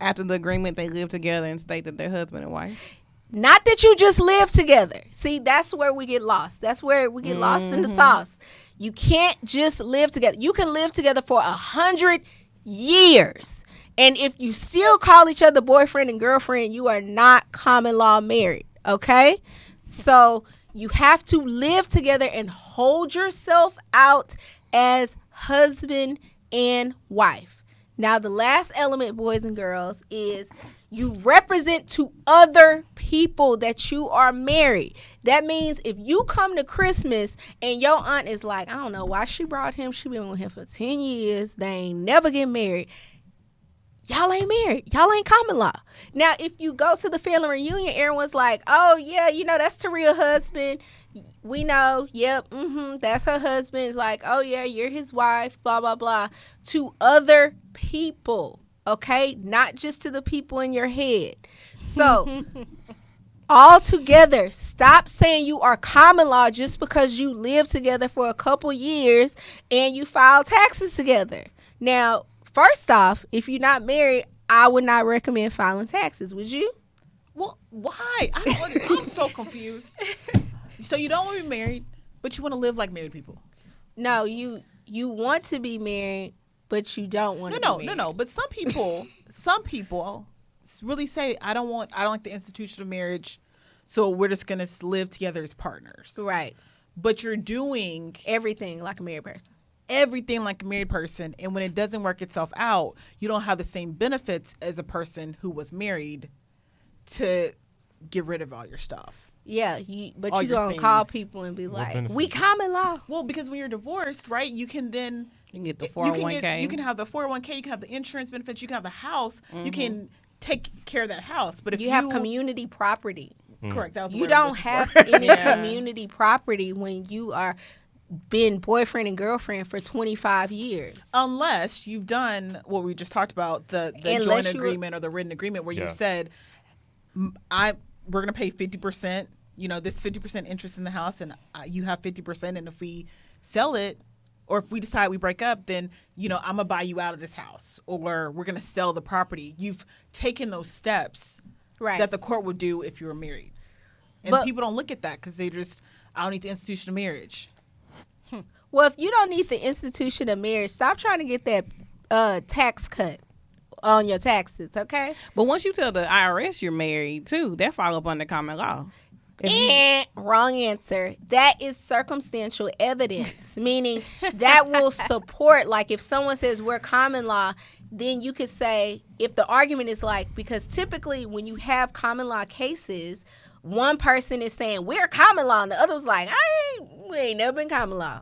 After the agreement, they live together and state that they're husband and wife. Not that you just live together. See, that's where we get lost. That's where we get lost in the sauce. You can't just live together. You can live together for 100 years. And if you still call each other boyfriend and girlfriend, you are not common law married. Okay? So you have to live together and hold yourself out as husband and wife. Now, the last element, boys and girls, is you represent to other people that you are married. That means if you come to Christmas and your aunt is like, I don't know why she brought him. She been with him for 10 years. They ain't never get married. Y'all ain't married. Y'all ain't common law. Now, if you go to the family reunion, everyone's like, oh, yeah, you know, that's Taria's husband. We know, yep, that's her husband. It's like, oh, yeah, you're his wife, blah, blah, blah. To other people, okay? Not just to the people in your head. So, all together, stop saying you are common law just because you live together for a couple years and you file taxes together. Now, first off, if you're not married, I would not recommend filing taxes. Would you? Well, why? I'm so confused. So you don't want to be married, but you want to live like married people. No, you want to be married, but you don't want to be married. No. But some people really say, I don't like the institution of marriage, so we're just gonna live together as partners. Right. But you're doing Everything like a married person. everything like a married person, and when it doesn't work itself out, you don't have the same benefits as a person who was married to get rid of all your stuff. Yeah, but All you your gonna call things. people and be What like, benefits? we common law. Well, because when you're divorced, right, you can then You can get the You can 401k. you can have the 401k, you can have the insurance benefits, you can have the house, you can take care of that house. But if You have community property. correct, that was the You word I was don't looking have for. any Yeah. community property when you are been boyfriend and girlfriend for 25 years. Unless you've done what we just talked about, the Unless joint you- agreement or the written agreement where you Yeah. said, we're going to pay 50%, this 50% interest in the house, and you have 50%, and if we sell it, or if we decide we break up, then, I'm going to buy you out of this house, or we're going to sell the property. You've taken those steps Right. that the court would do if you were married. And But- people don't look at that because they just, I don't need the institution of marriage. Well, if you don't need the institution of marriage, stop trying to get that tax cut on your taxes, okay? But once you tell the IRS you're married too, that fall up under common law. If you- And wrong answer. That is circumstantial evidence, meaning that will support, like if someone says we're common law, then you could say, if the argument is like, because typically when you have common law cases, one person is saying we're common law and the other was like, we ain't never been common law.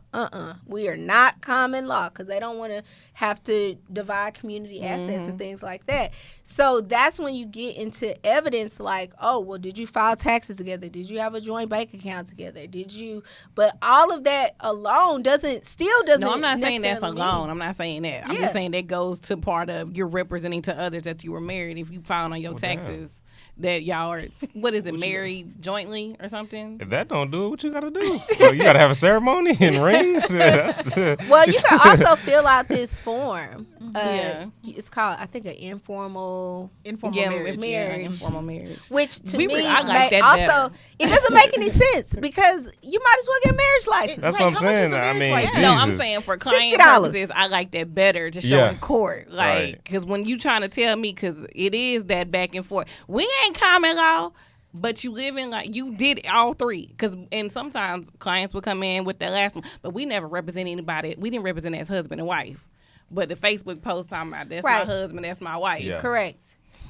We are not common law, because they don't want to have to divide community assets and things like that. So that's when you get into evidence like, oh, well, did you file taxes together? Did you have a joint bank account together? Did you? But all of that alone doesn't. No, I'm not saying that's necessarily alone. mean- I'm not saying that. I'm Yeah. just saying that goes to part of you're representing to others that you were married. If you filed on your Well, damn. taxes that y'all are, what is it, married jointly or something? If that don't do it, what you gotta do? Well, you gotta have a ceremony and rings. That's Well, you can also fill out this form. Yeah. It's called, I think, an informal Informal Yeah, marriage. Marriage. informal marriage. which to We me really- I like may- that also better. it doesn't make any sense because you might as well get a marriage license. That's Right, what I'm how much is saying. a I marriage mean, license? Jesus. No, I'm saying for client $60. purposes, I like that better to show Yeah. in court. Like, Right. because when you trying to tell me, because it is that back and forth, we ain't common law, but you live in like you did all three. Because and sometimes clients would come in with that last one, but we never represent anybody. We didn't represent as husband and wife. But the Facebook post talking about that's Right. my husband, that's my wife. Yeah. Correct.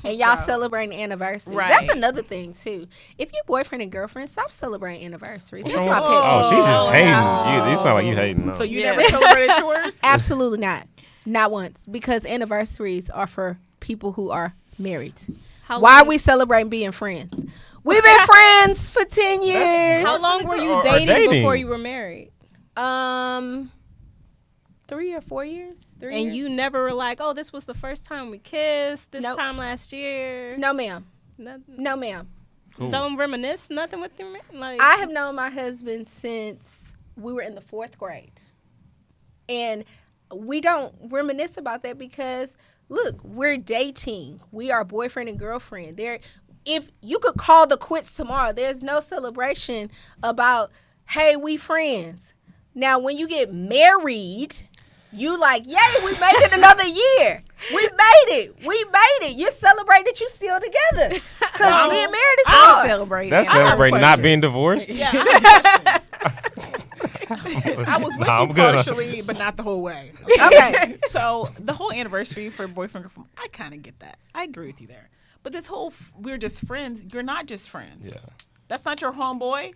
And y'all So- celebrating anniversaries. Right. That's another thing too. If you're boyfriend and girlfriend, stop celebrating anniversaries. That's my pet. Oh, peeve. she's just hating. no. You sound like you hating. No. So you Yeah. never celebrated yours? Absolutely not. Not once. Because anniversaries are for people who are married. How Why are long- we celebrating being friends? We've been friends for 10 years. How long were you Or dating, dating. before you were married? 3 or 4 years. 3 And years. you never were like, oh, this was the first time we kissed. This Nope. time last year. No, ma'am. Nothing- No, ma'am. Cool. Don't reminisce nothing with your like. I have known my husband since we were in the 4th grade. And we don't reminisce about that because, look, we're dating. We are boyfriend and girlfriend. If you could call the quits tomorrow, there's no celebration about, hey, we friends. Now, when you get married, you like, yay, we made it another year. We made it. We made it. You celebrate that you still together. Because being married is I'm hard. celebrating. That's I have a celebrating not question. being divorced. Yeah, I have questions. I was with Nah, you I'm good. partially, but not the whole way. Okay. So the whole anniversary for boyfriend girlfriend, I kind of get that. I agree with you there. But this whole we're just friends. You're not just friends. Yeah. That's not your homeboy.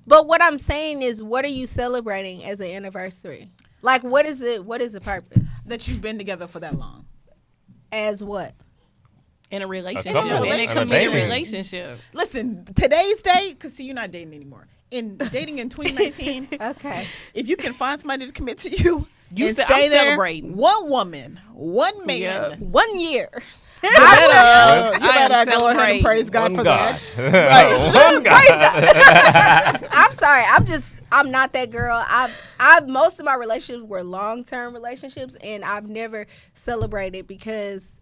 But what I'm saying is, what are you celebrating as an anniversary? Like, what is it? What is the purpose? That you've been together for that long. As what? in a relationship, couple, in a in a committed dating. relationship. Listen, today's day, because see, you're not dating anymore. In dating in 2019, Okay. if you can find somebody to commit to you, You and said- stay I'm there, celebrating. one woman, one man. Yeah. 1 year. You better, you I am better go ahead and celebrating. praise God One for God. that. One God. I'm sorry. I'm not that girl. Most of my relationships were long-term relationships, and I've never celebrated because,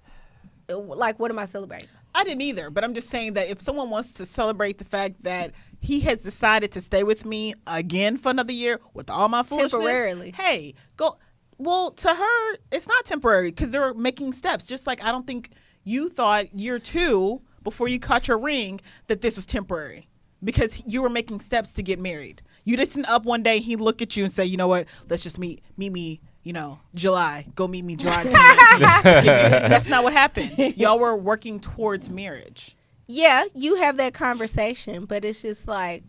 like, what am I celebrating? I didn't either, but I'm just saying that if someone wants to celebrate the fact that he has decided to stay with me again for another year with all my foolishness, Temporarily. hey, go. Well, to her, it's not temporary because they're making steps. Just like I don't think you thought year 2 before you caught your ring that this was temporary because you were making steps to get married. You didn't up one day, he look at you and say, you know what, let's just meet me, July. Go meet me July. That's not what happened. Y'all were working towards marriage. Yeah, you have that conversation, but it's just like,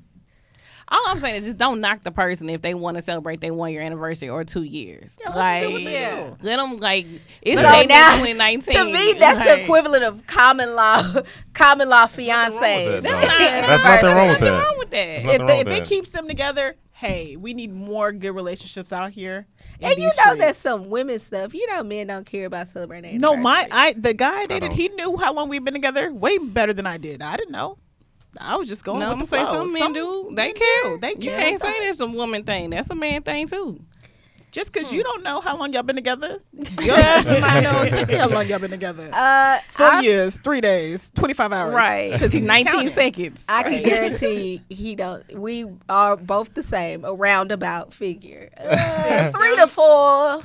All I'm saying is just don't knock the person if they want to celebrate their 1 year anniversary or 2 years. Yeah, like, let them do what they do. let them like it's So dating in now, 2019. To me, that's the Like, equivalent of common law fiancés. That's nothing That's wrong with nothing that. wrong with that. There's If, nothing they, wrong if with it that. keeps them together, hey, we need more good relationships out here. in And you these know streets. that's some women stuff. You know men don't care about celebrating No, anniversaries. the guy I dated, don't. he knew how long we've been together way better than I did. I didn't know. I was just going No, I'm with gonna the say flow. some men do. They men care. do. They You care. can't say that's a woman thing. That's a man thing too. Just because you don't know how long y'all been together, your husband might know exactly how long y'all been together. 4 years, 3 days, 25 hours. Because he's 19 counting. seconds. I can guarantee he don't. We are both the same, a roundabout figure. 3 to 4.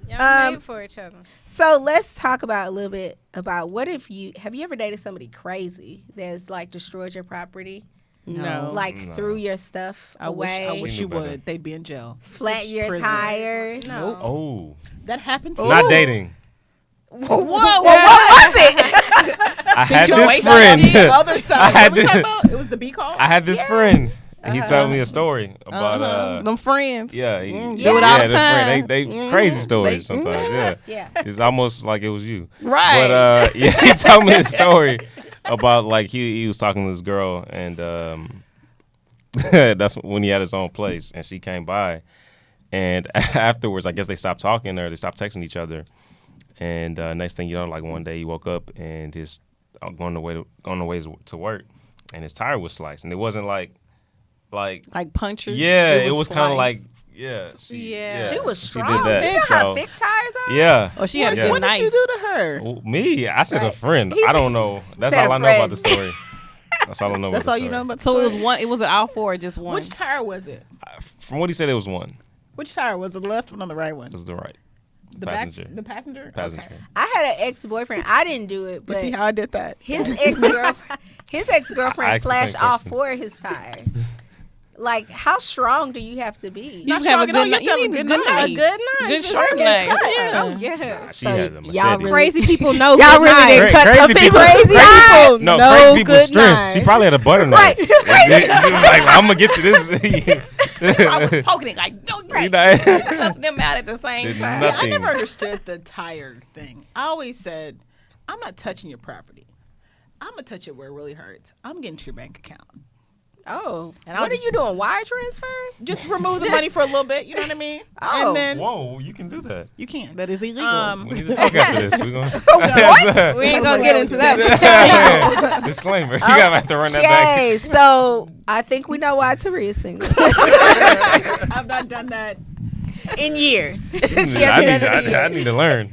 Y'all made for each other. So let's talk about a little bit about what if have you ever dated somebody crazy that's like destroyed your property, No. like threw your stuff I wish away, you Knew better. would. They'd be in jail. flat your Prison. tires? No. Oh, That happened to not you. dating. Whoa, what was it? I had this Situation. friend. The other side. I had What we this- talking about? It was the B call? I had this friend. He told me a story about them friends. yeah, Do it all yeah, the the friend. time. They crazy stories They- sometimes. Yeah. Yeah. It's almost like it was you. Right. But yeah, he told me a story about like he was talking to this girl and that's when he had his own place and she came by and afterwards I guess they stopped talking or they stopped texting each other and next thing you know like one day he woke up and just on the way to work and his tire was sliced and it wasn't like Like punches. yeah it was kind of sliced. like yeah Yeah. She was she strong. did that. You know how So, thick tires are? yeah. Oh, she had a Yeah. good What did knife. you do to her? Oh, me? I said a Right. friend. He I said- don't know. That's said all a I know about the friend. story. That's all I know That's about all the you know story. about the So it story? was one. It was an all four, or just one. Which tire was it? From what he said, it was one. Which tire? Was it the left one or the right one? It was the right. The passenger. back? The passenger? Passenger. Okay. I had an ex-boyfriend. I didn't do it, You but see how I did that? his ex-girlfriend I slashed asked the slashed same all questions. 4 of his tires. Like, how strong do you have to be? You Not just have a strong at all. good You knife. have to have You a need a good good knife. knife. A good knife. Good Just sharp like a knife. cut. Yeah. Oh, yeah. She So had a y'all machete. really- Crazy people know Y'all good really knives. didn't cut Crazy some people- people. Crazy knives. people No, know crazy people's good strength. knives. She probably had a butter knife. Right. She was like, I'm gonna get to this. I was poking it like, don't You know? cuss them out at the same Did time. nothing. I never understood the tire thing. I always said, I'm not touching your property. I'm going to touch it where it really hurts. I'm getting to your bank account. Oh, And I'll what are just- you doing? Wire transfers? Just remove the money for a little bit. You know what I mean? Oh. And then Whoa, you can do that. you can't. That is illegal. We need to talk after this. We're gonna What? We ain't gonna get into that. disclaimer. You gotta have to run that back. Okay, so I think we know why Taria's single. I've not done that. In years. She I hasn't need, done it in I years. need to learn.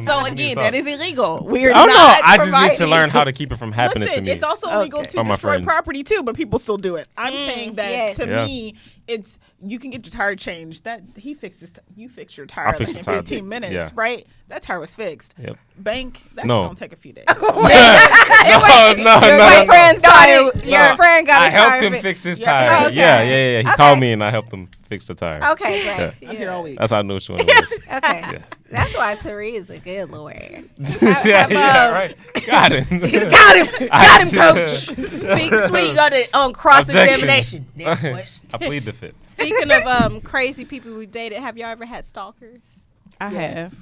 So again, that is illegal. We're Oh not no, I just need to providing- learn how to keep it from happening Listen, to me. it's also illegal Okay. to Or my destroy friends. property too, but people still do it. I'm saying that Yes. to Yeah. me, it's you can get your tire changed. That he fixes. You fix your tire I like fixed in the tire. 15 minutes, Yeah. right? That tire was fixed. Yep. Bank. That's No. gonna take a few days. no, Your no. friend's tire. No. Your friend got I his helped tire him fixed. fix his Yeah. tire. Okay. Yeah. He Okay. called me and I helped him fix the tire. Okay, great. I'm here all week. That's how I knew which one it was. Okay. Yeah. That's why Taria is a good lawyer. yeah, right. Got him. Got him. Got him, coach. Speak, Sweet, go to on cross-examination. Next Objection. question. I plead the fifth. Speaking of crazy people we dated, have y'all ever had stalkers? I have.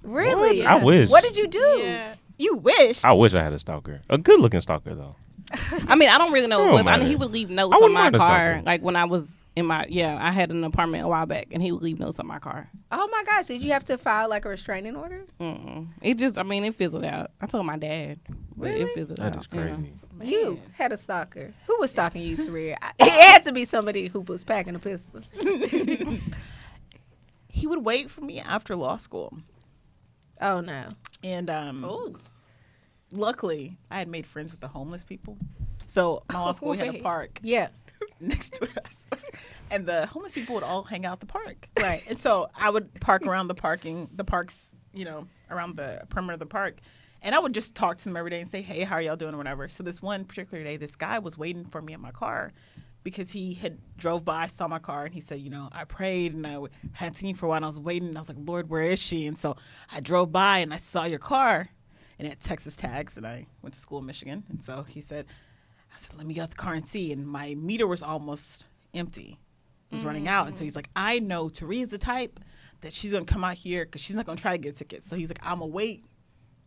Really? I wish. What did you do? Yeah. You wish. I wish I had a stalker. A good looking stalker though. I mean, I don't really know Oh, what it was. I man. mean, he would leave notes I on wouldn't my mind a car. stalker. Like when I was in my I had an apartment a while back, and he would leave notes on my car. Oh my gosh, did you have to file like a restraining order? It just, I mean, it fizzled out. I told my dad, but Really? it fizzled That out. is crazy. You had a stalker. Who was stalking you, Taria? It had to be somebody who was packing a pistol. He would wait for me after law school, Oh no. and Ooh. luckily I had made friends with the homeless people. So my law school we had a Wait. park Yeah. next to us, and the homeless people would all hang out at the park. Right. And so I would park around the parks, around the perimeter of the park. And I would just talk to them every day and say, hey, how are y'all doing or whatever. So this one particular day, this guy was waiting for me at my car because he had drove by, saw my car, and he said, I prayed and I hadn't seen you for a while. And I was waiting. And I was like, Lord, where is she? And so I drove by and I saw your car and it had Texas tags. And I went to school in Michigan. And so he said, I said, let me get out the car and see. And my meter was almost empty. It was running out. And so he's like, I know Taria's the type that she's going to come out here because she's not going to try to get tickets. So he's like, I'm going to wait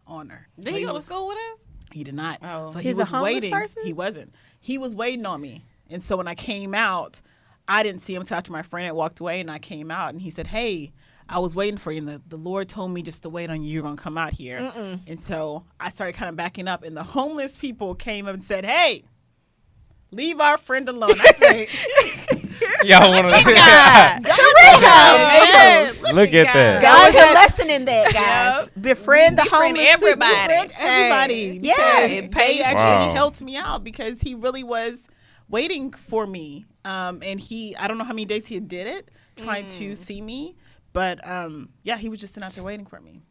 on her. Did So he go to school with us? He did not. Oh. So He's a homeless waiting. person? He wasn't. He was waiting on me. And so when I came out, I didn't see him until after my friend had walked away, and I came out, and he said, hey, I was waiting for you, and the Lord told me just to wait on you. You're going to come out here. And so I started kind of backing up, and the homeless people came up and said, hey, leave our friend alone. I said, Y'all want to look at that. God has a lesson in that, guys. Befriend the Befriend homeless everybody. Befriend everybody. Yes. Because It they pays- actually Wow. helped me out because he really was waiting for me. And I don't know how many days he did it, trying to see me. But yeah, he was just sitting out there waiting for me.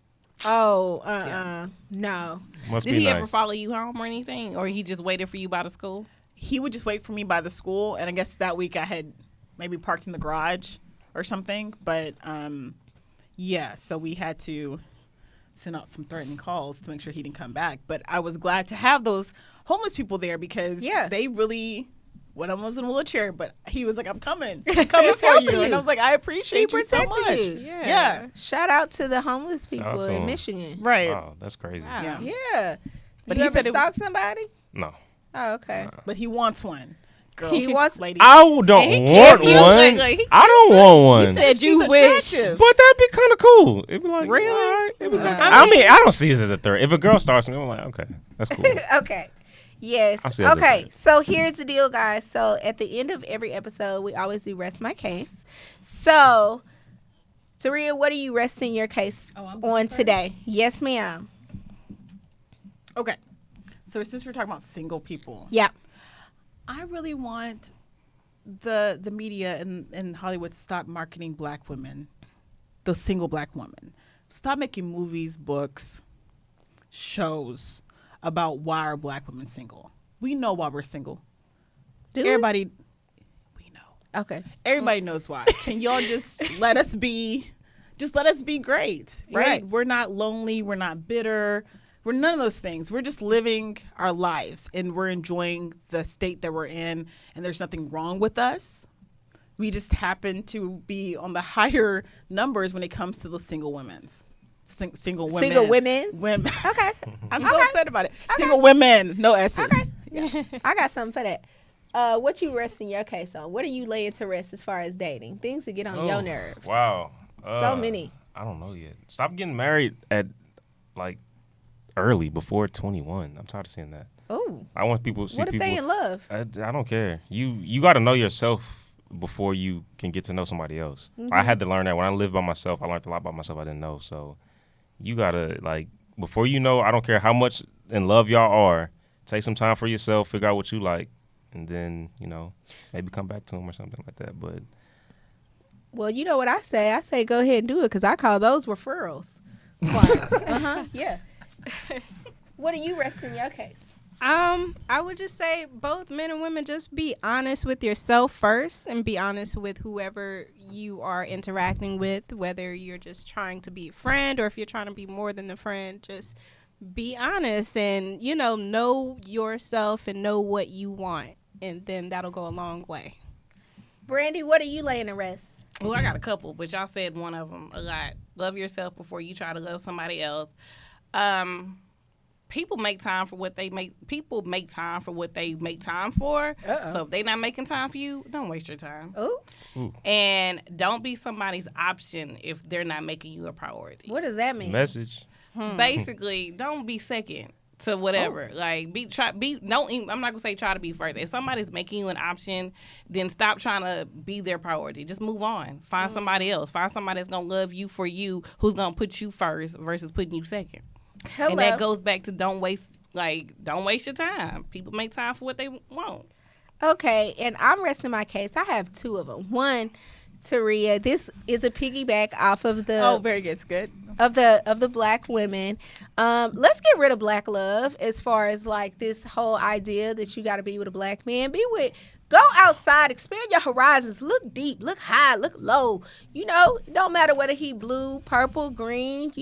Oh, no. Must Did be he nice. ever follow you home or anything? Or he just waited for you by the school? He would just wait for me by the school. And I guess that week I had maybe parked in the garage or something. But yeah, so we had to send out some threatening calls to make sure he didn't come back. But I was glad to have those homeless people there because they really, one of them was in a wheelchair, but he was like, I'm coming He's for helping you. you. And I was like, I appreciate He you so protected much. you. Yeah. Shout out to the homeless people out to in him. Michigan. Right. Wow, that's crazy. Wow. Yeah. Yeah. But you he ever said it was- stalk somebody? No. Oh, okay. But he wants one. Girl. He wants- lady. I don't he want cute. one. Like, he I don't want one. You said She's you wish. attractive. But that'd be kind of cool. It'd be like, Really? all right. It'd be like, I I mean, I don't see this as a threat. If a girl starts me, I'm like, okay, that's cool. Okay. Yes. I'll see as a Okay. threat. So here's the deal, guys. So at the end of every episode, we always do rest my case. So, Taria, what are you resting your case I'm on first? today? Yes, ma'am. Okay. So since we're talking about single people, Yeah. I really want the media in Hollywood to stop marketing black women, the single black woman. Stop making movies, books, shows about why are black women single. We know why we're single. Do we? Everybody, we know. Okay. Everybody knows why. Can y'all just let us be great, right? Right. We're not lonely. We're not bitter. We're none of those things. We're just living our lives and we're enjoying the state that we're in, and there's nothing wrong with us. We just happen to be on the higher numbers when it comes to the single women's. Single women. Single women's? Women. Okay. I'm so upset about it. Single women. No S's. Okay. I got something for that. What you resting your case on? What are you laying to rest as far as dating? Things that get on your Oh, nerves. Wow. So many. I don't know yet. Stop getting married at like early before 21. I'm tired of seeing that. Oh. I want people to see What if people. they in love? I don't care. You got to know yourself before you can get to know somebody else. Mm-hmm. I had to learn that when I lived by myself. I learned a lot about myself I didn't know. So you gotta like before you know. I don't care how much in love y'all are. Take some time for yourself. Figure out what you like, and then maybe come back to them or something like that. But Well, you know what I say? I say go ahead and do it because I call those referrals. Yeah. What are you resting your case? I would just say both men and women just be honest with yourself first and be honest with whoever you are interacting with, whether you're just trying to be a friend or if you're trying to be more than a friend. Just be honest and, know yourself and know what you want. And then that'll go a long way. Brandy, what are you laying to rest? Well, I got a couple, but y'all said one of them a lot. Love yourself before you try to love somebody else. People make time for what they make. People make time for what they make time for. Uh-oh. So if they not making time for you, don't waste your time. Oh, And don't be somebody's option if they're not making you a priority. what does that mean? message. Basically, don't be second to whatever. Like I'm not gonna say try to be first. If somebody's making you an option, then stop trying to be their priority. Just move on. Find somebody else. Find somebody that's gonna love you for you, who's gonna put you first versus putting you second. Hello. And that goes back to don't waste your time. People make time for what they want. Okay, and I'm resting my case. I have two of them. One, Taria, this is a piggyback off of the Oh, very good. It's good. of the black women. Let's get rid of black love as far as like this whole idea that you got to be with a black man. Go outside, expand your horizons, look deep, look high, look low. It don't matter whether he blue, purple, green,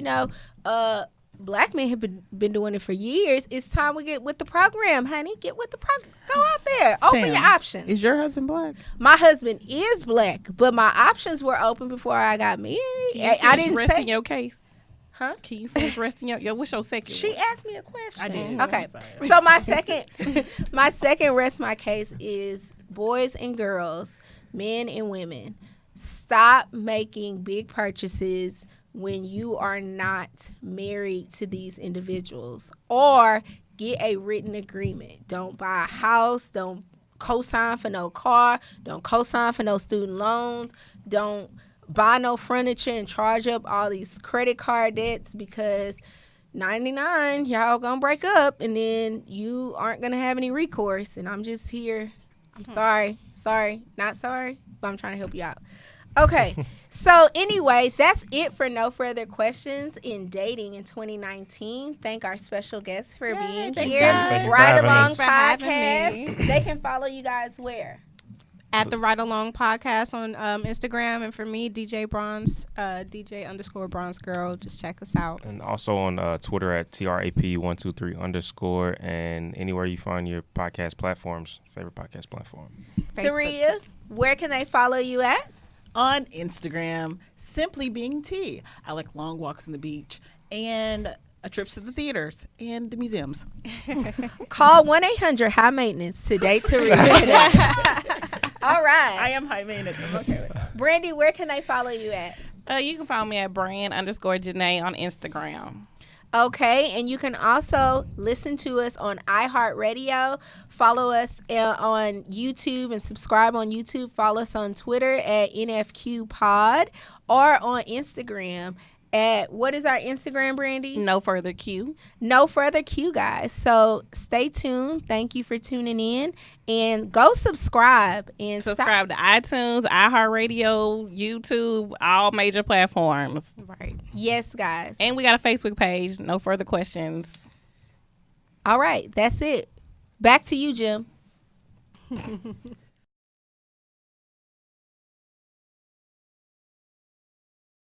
black men have been doing it for years. It's time we get with the program, honey. Get with the program. Go out there. Open Sam, your options. Is your husband black? My husband is black, but my options were open before I got married. I didn't resting say. your case. Huh? Can you finish resting your? What's your second? She one? asked me a question. I did. Okay. I'm sorry. So my second rest my case is boys and girls, men and women. Stop making big purchases when you are not married to these individuals, or get a written agreement. Don't buy a house. Don't co-sign for no car. Don't co-sign for no student loans. Don't buy no furniture and charge up all these credit card debts, because 99 y'all gonna break up and then you aren't gonna have any recourse. And I'm just here. I'm sorry, not sorry, but I'm trying to help you out. Okay. So anyway, that's it for No Further Questions in Dating in 2019. Thank our special guests for being thanks, here. guys. Thank you for Ride having Along us. For having Podcast. They can follow you guys where? At the Ride Along Podcast on Instagram, and for me, DJ Bronze, DJ_Bronze Girl. Just check us out. And also on Twitter at TRAP123_, and anywhere you find your podcast platforms, favorite podcast platform. Taria, where can they follow you at? On Instagram, simply being T. I like long walks on the beach and trips to the theaters and the museums. Call 1-800 High Maintenance to date Taria today. All right. I am high maintenance. I'm okay with that. Brandy, where can they follow you at? You can follow me at brand_Janae on Instagram. Okay, and you can also listen to us on iHeartRadio. Follow us on YouTube and subscribe on YouTube. Follow us on Twitter at NFQPod or on Instagram at, what is our Instagram, Brandy? No Further Q. No Further Q, guys. So stay tuned. Thank you for tuning in, and go subscribe and Subscribe to iTunes, iHeartRadio, YouTube, all major platforms. Right. Yes, guys. And we got a Facebook page. No Further Questions. All right, that's it. Back to you, Jim.